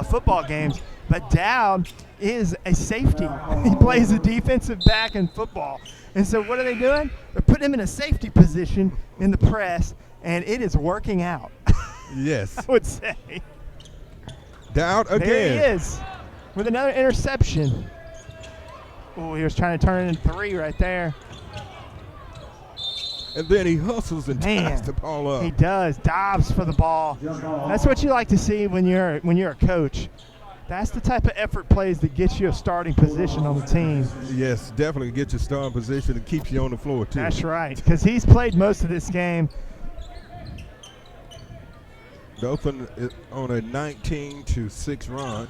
football games, but Dowd is a safety. He plays a defensive back in football. And so what are they doing? They're putting him in a safety position in the press, and it is working out. Yes. I would say. Dowd again. There he is with another interception. Oh, he was trying to turn it in 3 right there. And then he hustles and ties the ball up. He does. Dives for the ball. That's what you like to see when you're a coach. That's the type of effort plays that gets you a starting position on the team. Yes, definitely gets you starting position and keeps you on the floor too. That's right, because he's played most of this game. Dothan is on a 19-6 run.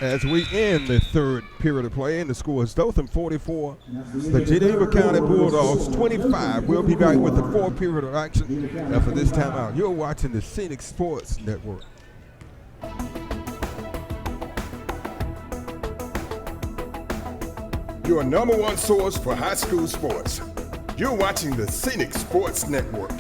As we end the third period of play, and the score is Dothan 44, the Geneva County Bulldogs 25. We'll be back with the fourth period of action after this timeout. You're watching the Scenic Sports Network. Your number one source for high school sports. You're watching the Scenic Sports Network.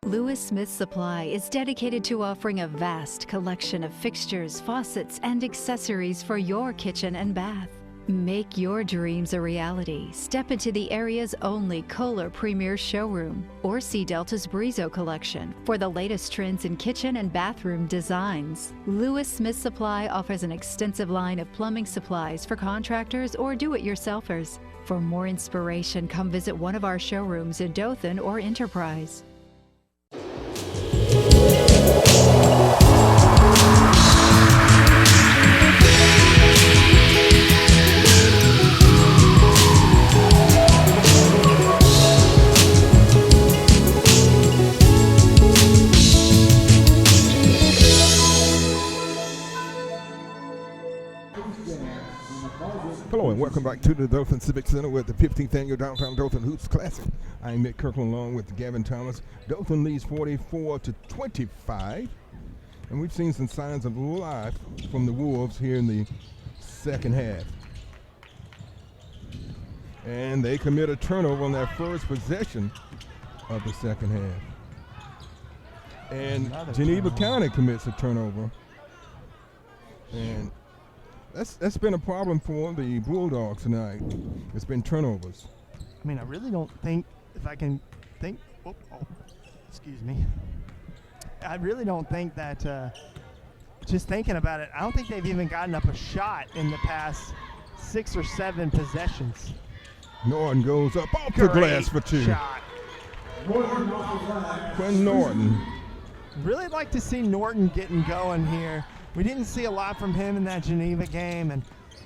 Lewis Smith Supply is dedicated to offering a vast collection of fixtures, faucets, and accessories for your kitchen and bath. Make your dreams a reality. Step into the area's only Kohler Premier Showroom or see Delta's Brizo collection for the latest trends in kitchen and bathroom designs. Lewis Smith Supply offers an extensive line of plumbing supplies for contractors or do-it-yourselfers. For more inspiration, come visit one of our showrooms in Dothan or Enterprise. Hello and welcome back to the Dothan Civic Center with the 15th Annual Downtown Dothan Hoops Classic. I'm Mick Kirkland along with Gavin Thomas. Dothan leads 44-25. And we've seen some signs of life from the Wolves here in the second half. And they commit a turnover on their first possession of the second half. And Geneva County commits a turnover. And that's been a problem for the Bulldogs tonight. It's been turnovers. I mean, I really don't think, if I can think, excuse me. I really don't think that, just thinking about it, I don't think they've even gotten up a shot in the past 6 or 7 possessions. Norton goes up off the glass for 2. Shot. Quinn Norton. Really like to see Norton getting going here. We didn't see a lot from him in that Geneva game, and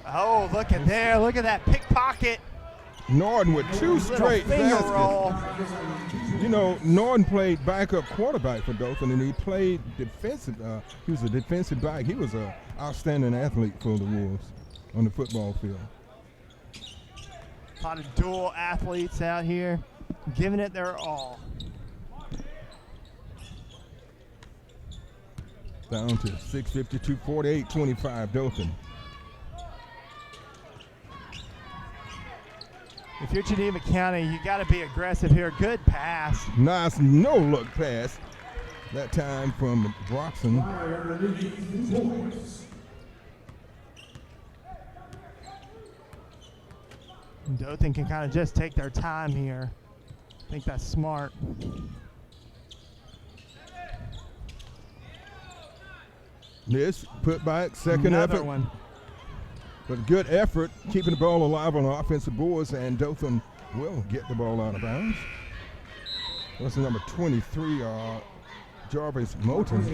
oh, look at there! Look at that pickpocket. Norton with 2 straight finger baskets. roll. You know, Norton played backup quarterback for Dothan, and he played defensive. He was a defensive back. He was an outstanding athlete for the Wolves on the football field. A lot of dual athletes out here, giving it their all. Down to 6:52, 48-25 Dothan. If you're Geneva County, you got to be aggressive here. Good pass. Nice no-look pass. That time from Broxton. Dothan can kind of just take their time here. I think that's smart. This put back, second Another effort. one. But good effort, keeping the ball alive on the offensive boards, and Dothan will get the ball out of bounds. That's the number 23, Jarvis Moulton.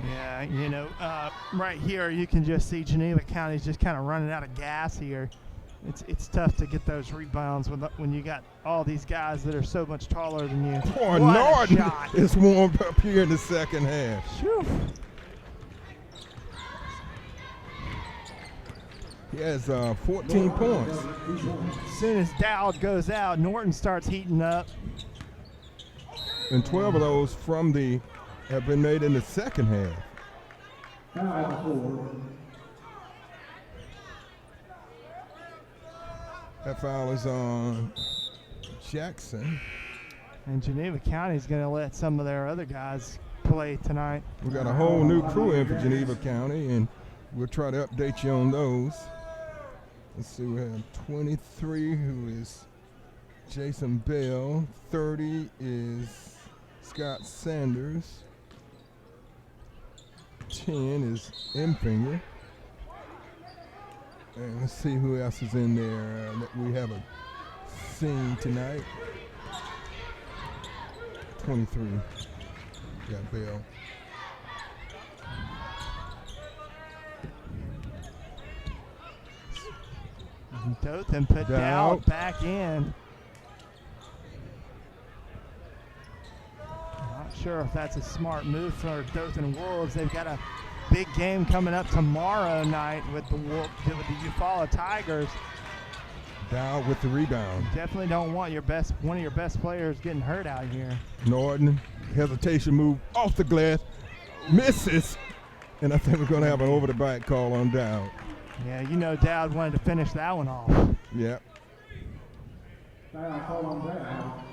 Yeah, you know, right here you can just see Geneva County's just kind of running out of gas here. It's tough to get those rebounds when you got all these guys that are so much taller than you. Poor Norton is warmed up here in the second half. Phew. He has 14 points. As soon as Dowd goes out, Norton starts heating up. And 12 of those have been made in the second half. That foul is on Jackson. And Geneva County is going to let some of their other guys play tonight. We got a whole new crew in for Geneva County, and we'll try to update you on those. Let's see, we have 23, who is Jason Bell. 30 is Scott Sanders. 10 is Emfinger. And let's see who else is in there that we haven't seen tonight. 23. Got Bell. Dothan put Dowd back in. Not sure if that's a smart move for Dothan Wolves. They've got a big game coming up tomorrow night with the Eufaula Tigers. Dowd with the rebound. Definitely don't want one of your best players getting hurt out here. Norton, hesitation move off the glass, misses, and I think we're going to have an over the back call on Dowd. Yeah, you know Dowd wanted to finish that one off. Yep. Call on Dowd.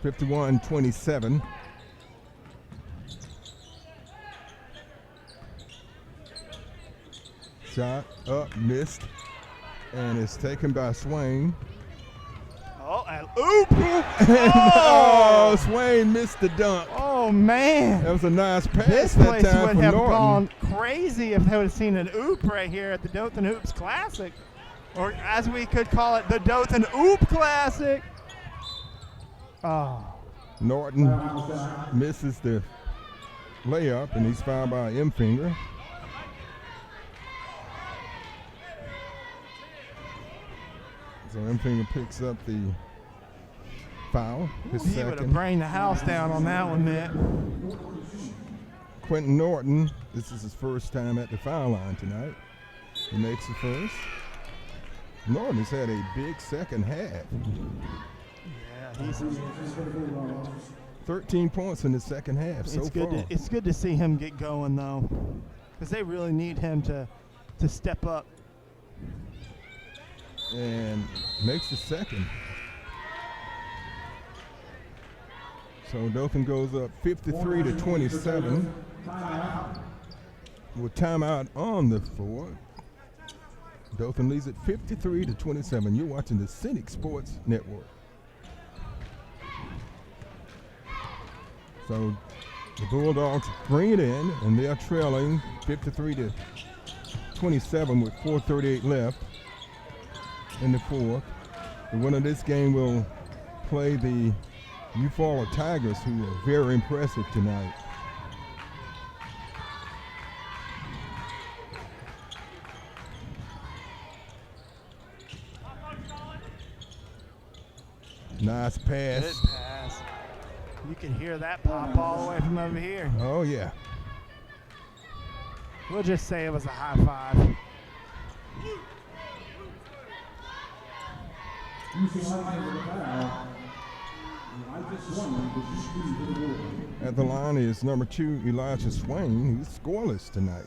51-27. Shot up, missed, and it's taken by Swain. Oh, and oop! Oh, Swain missed the dunk. Oh, man. That was a nice pass This that place time would for have Norton. gone crazy if they would have seen an oop right here at the Dothan Hoops Classic. Or as we could call it, the Dothan Oop Classic. Oh. Norton misses the layup, and he's fouled by Emfinger. So Emfinger picks up the foul, his He would have second. brained the house down on that one, Mitt. Quentin Norton, this is his first time at the foul line tonight. He makes the first. Norton has had a big second half. Yeah, he's 13 points in the second half so far. It's good to see him get going, though, because they really need him to step up. And makes the second. So Dothan goes up 53-27 with timeout on the floor. Dothan leads it 53-27. You're watching the Scenic Sports Network. So the Bulldogs bring it in, and they're trailing 53-27 with 4:38 left in the fourth. The winner of this game will play the Eufaula Tigers, who are very impressive tonight. Nice pass. Good pass. You can hear that pop all the way from over here. Oh, yeah. We'll just say it was a high five. At the line is number 2, Elijah Swain, who's scoreless tonight.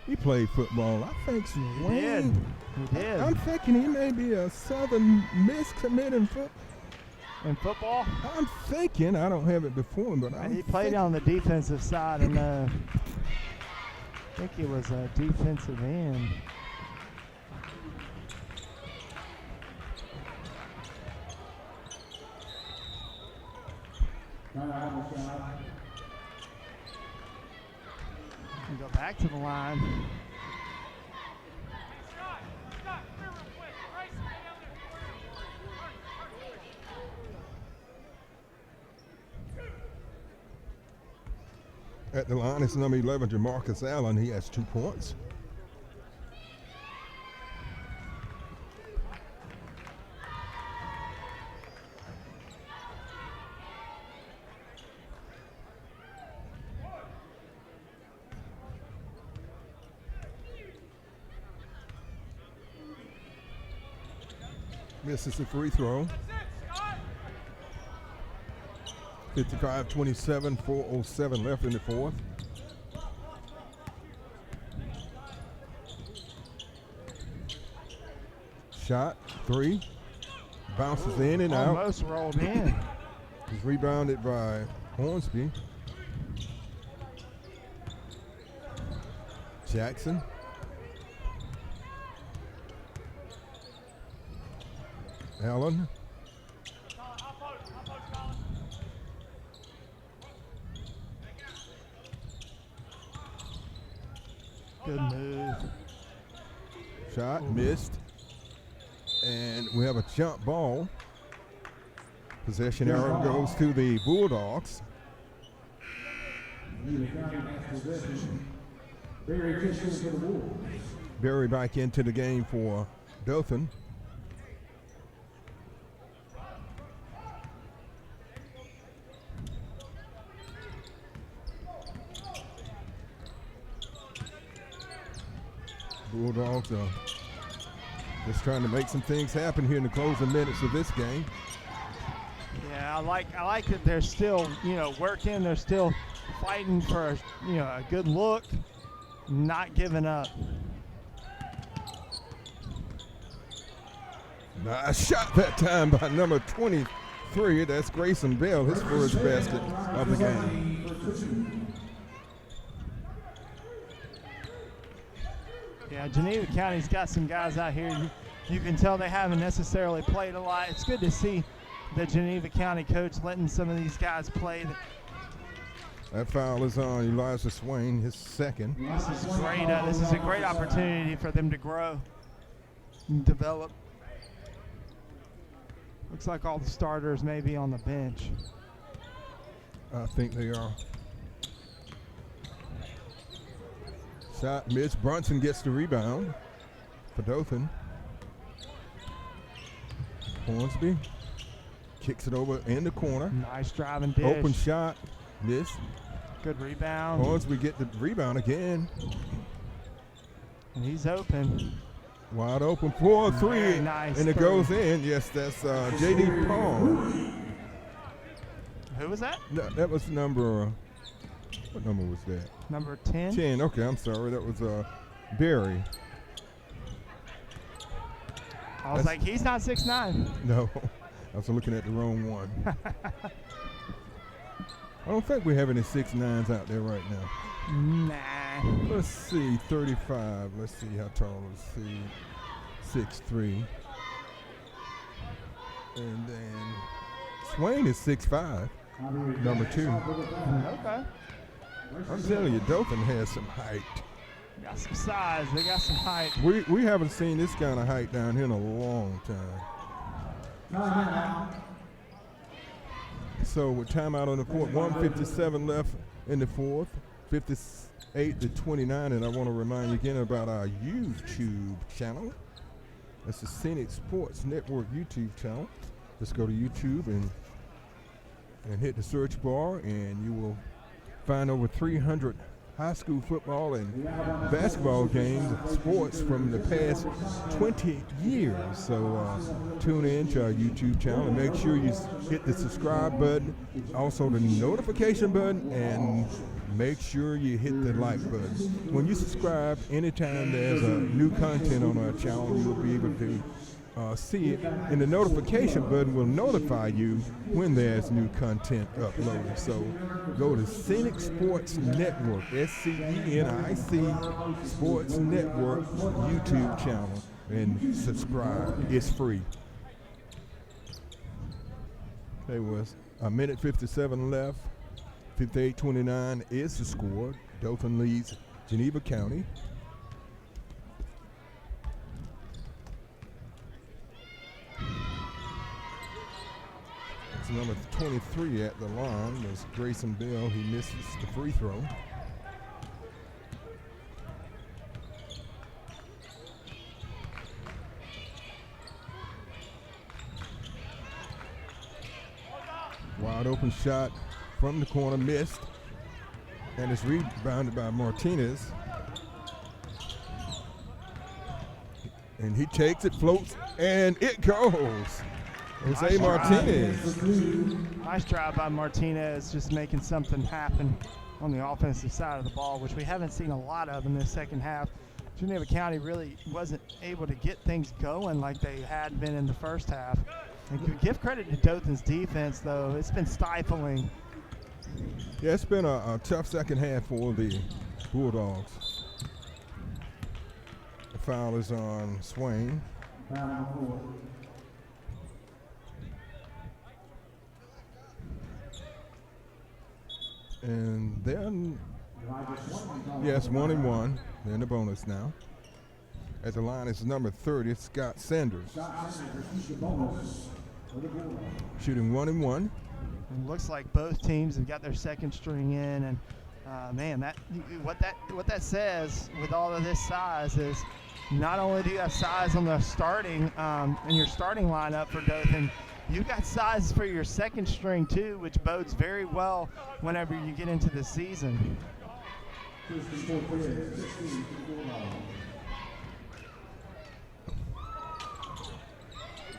He played football. I think Swain. He did. I'm thinking he may be a Southern Miss commit in football. I'm thinking, I don't have it before, but He played on the defensive side, and I think he was a defensive end. And go back to the line. At the line is number 11, Jamarcus Allen. He has 2 points. Misses the free throw. 55-27, 4:07 left in the fourth. Shot, three. Bounces in and out. Almost rolled in. He's rebounded by Hornsby. Jackson. Allen. Good move. Shot, missed. And we have a jump ball. Possession arrow goes to the Bulldogs. Berry back into the game for Dothan. Bulldogs are just trying to make some things happen here in the closing minutes of this game. Yeah, I like that they're still, working. They're still fighting for, a good look, not giving up. Nice shot that time by number 23. That's Grayson Bell, his first basket of the game. Yeah, Geneva County's got some guys out here. You can tell they haven't necessarily played a lot. It's good to see the Geneva County coach letting some of these guys play. That foul is on Elijah Swain, his second. This is great. This is a great opportunity for them to grow and develop. Looks like all the starters may be on the bench. I think they are. Shot missed. Brunson gets the rebound for Dothan. Hornsby kicks it over in the corner. Nice driving dish. Open shot, missed. Good rebound. Hornsby get the rebound again. And he's open. Wide open for three. Very nice and it three. goes in. Yes, that's J.D. Palm. Who was that? No, that was number, what number was that? Number 10. 10, okay, I'm sorry. That was Barry. I was like, he's not 6'9". No, I was looking at the wrong one. I don't think we have any 6'9s out there right now. Nah. Let's see, 35. Let's see how tall is he. 6'3". And then Swain is 6'5", number 2. Okay. I'm telling you, Dothan has some height. Got some size. They got some height. We haven't seen this kind of height down here in a long time. So with timeout on the court, 1:57 left in the fourth, 58-29, and I want to remind you again about our YouTube channel. That's the Scenic Sports Network YouTube channel. Just go to YouTube and hit the search bar, and you will find over 300 high school football and basketball games, sports from the past 20 years. So tune in to our YouTube channel and make sure you hit the subscribe button, also the notification button, and make sure you hit the like button. When you subscribe, anytime there's a new content on our channel, you'll be able to see it, and the notification button will notify you when there's new content uploaded. So go to Scenic Sports Network, SCENIC Sports Network YouTube channel, and subscribe. It's free. There was a minute 57 left. 58-29 is the score. Dothan leads Geneva County. It's number 23 at the line. There's Grayson Bell. He misses the free throw. Wide open shot from the corner, missed. And it's rebounded by Martinez. And he takes it, floats, and it goes. Jose Martinez. Nice drive by Martinez, just making something happen on the offensive side of the ball, which we haven't seen a lot of in this second half. Geneva County really wasn't able to get things going like they had been in the first half. And give credit to Dothan's defense, though. It's been stifling. Yeah, it's been a tough second half for the Bulldogs. The foul is on Swain. And then, yes, 1-1. They're in the bonus now. At the line is number 30, Scott Sanders. Shooting 1-1. It looks like both teams have got their second string in, and man, what that says with all of this size is not only do you have size on the starting in your starting lineup for Dothan, you've got size for your second string too, which bodes very well whenever you get into the season.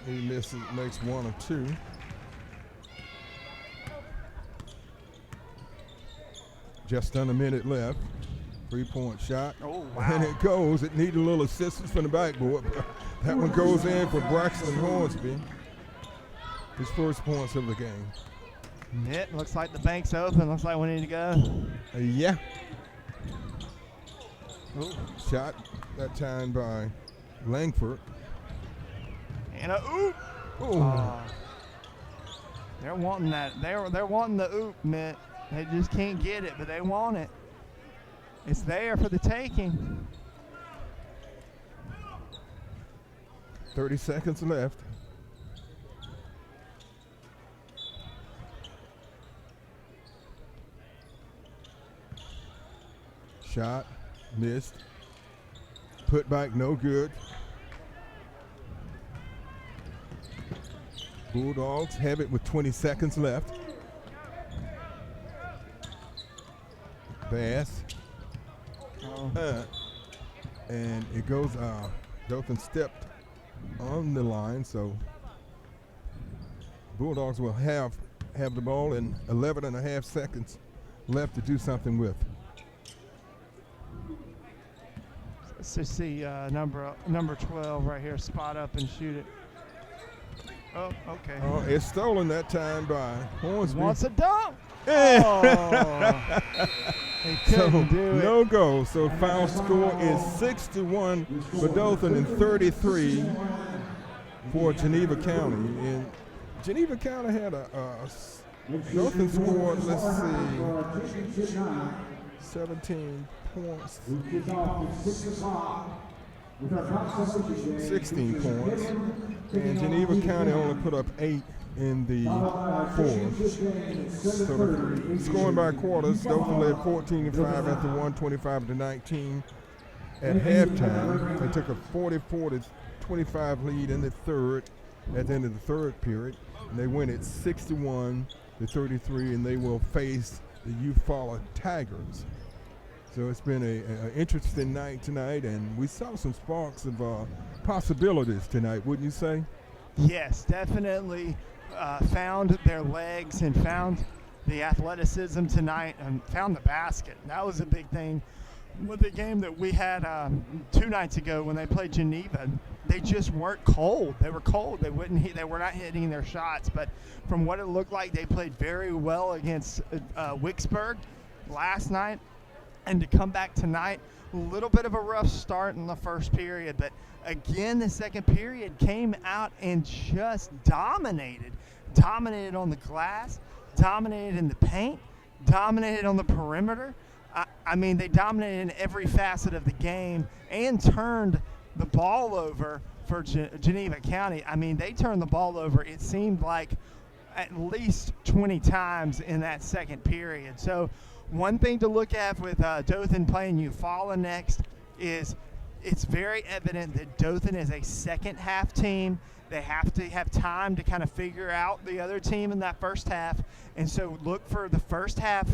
He misses, makes one or two. Just under a minute left. 3-point shot. Oh, wow. And it goes. It needed a little assistance from the backboard. That one goes in for Braxton Hornsby. His first points of the game. It looks like the bank's open. Looks like we need to go. Yeah. Ooh. Shot that time by Langford. And a oop. They're wanting that. They're wanting the oop, Mitt. They just can't get it, but they want it. It's there for the taking. 30 seconds left. Shot, missed. Put back, no good. Bulldogs have it with 20 seconds left. Bass. And it goes, Dothan stepped on the line, so Bulldogs will have the ball and 11 and a half seconds left to do something with. Let's just see number 12 right here, spot up and shoot it. Oh, okay. Oh, it's stolen that time by Hornsby. Wants a dunk. Oh, he couldn't do it. No goal. So final score is 6-1 for Dothan and 33 for Geneva County. And Geneva County had Dothan scored, let's see, 17 points. 16 points. And Geneva County only put up 8 in the fourth. So the scoring by quarters, Dothan led 14-5 after 125-19 at halftime. They took a 44-25 lead in the third at the end of the third period. And they win it 61-33, and they will face the Eufaula Tigers. So it's been an interesting night tonight, and we saw some sparks of possibilities tonight, wouldn't you say? Yes, definitely found their legs and found the athleticism tonight and found the basket. That was a big thing with the game that we had 2 nights ago when they played Geneva. They just weren't cold. They were cold. They were not hitting their shots. But from what it looked like, they played very well against Wicksburg last night. And to come back tonight, a little bit of a rough start in the first period. But again, the second period came out and just dominated. Dominated on the glass, dominated in the paint, dominated on the perimeter. I mean, they dominated in every facet of the game and turned the ball over for Geneva County. I mean, they turned the ball over, it seemed like, at least 20 times in that second period. So one thing to look at with Dothan playing Eufaula next is it's very evident that Dothan is a second half team. They have to have time to kind of figure out the other team in that first half. And so look for the first half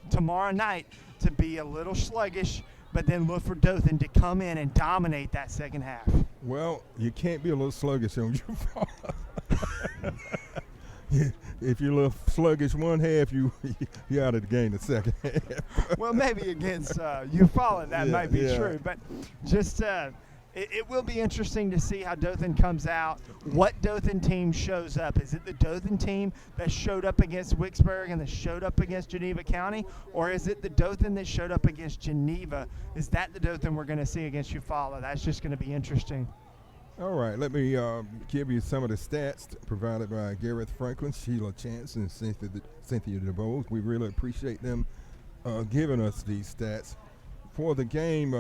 tomorrow night to be a little sluggish but then look for Dothan to come in and dominate that second half. Well, you can't be a little sluggish on your fall. If you're a little sluggish one half, you're out of the game the second half. Well, maybe against Eufaula that Yeah, might be yeah. true, but just it will be interesting to see how Dothan comes out. What Dothan team shows up? Is it the Dothan team that showed up against Wicksburg and that showed up against Geneva County, or is it the Dothan that showed up against Geneva? Is that the Dothan we're going to see against Eufaula? That's just going to be interesting. All right, let me give you some of the stats provided by Gareth Franklin, Sheila Chance, and Cynthia DeVos. We really appreciate them giving us these stats. For the game,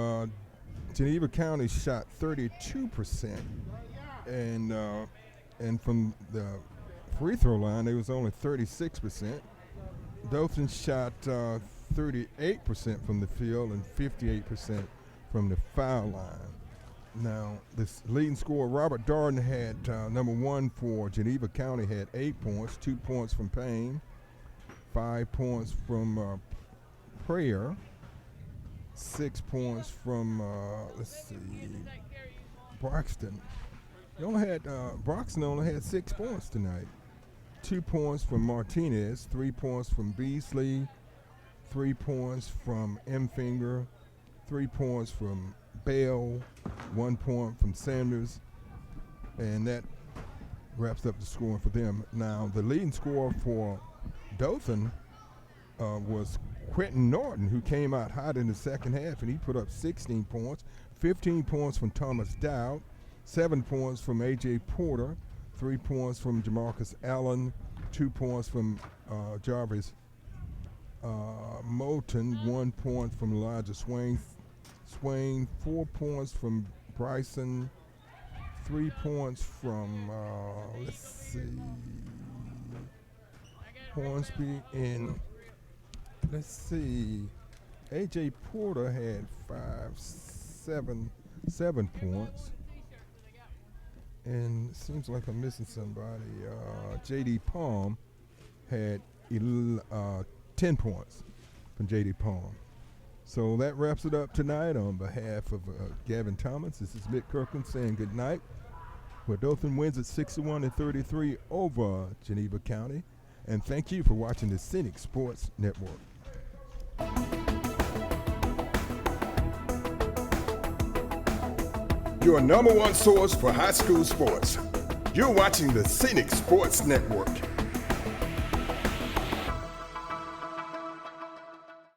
Geneva County shot 32%, and from the free throw line, it was only 36%. Dothan shot 38% from the field and 58% from the foul line. Now, this leading scorer, Robert Darden, had number one for Geneva County, had 8 points, 2 points from Payne, 5 points from Prayer, 6 points from, Broxton. Broxton only had 6 points tonight. 2 points from Martinez, 3 points from Beasley, 3 points from Mfinger, 3 points from Bell, 1 point from Sanders, and that wraps up the scoring for them. Now, the leading scorer for Dothan was Quentin Norton, who came out hot in the second half, and he put up 16 points, 15 points from Thomas Dowd, 7 points from A.J. Porter, 3 points from Jamarcus Allen, 2 points from Jarvis Moulton, 1 point from Elijah Swain, 4 points from Bryson, 3 points from, Hornsby, and A.J. Porter had 7 points. And it seems like I'm missing somebody. J.D. Palm had 10 points from J.D. Palm. So that wraps it up tonight. On behalf of Gavin Thomas, this is Mick Kirkland saying good night. Where Dothan wins at 61-33 over Geneva County. And thank you for watching the Scenic Sports Network. Your number one source for high school sports. You're watching the Scenic Sports Network.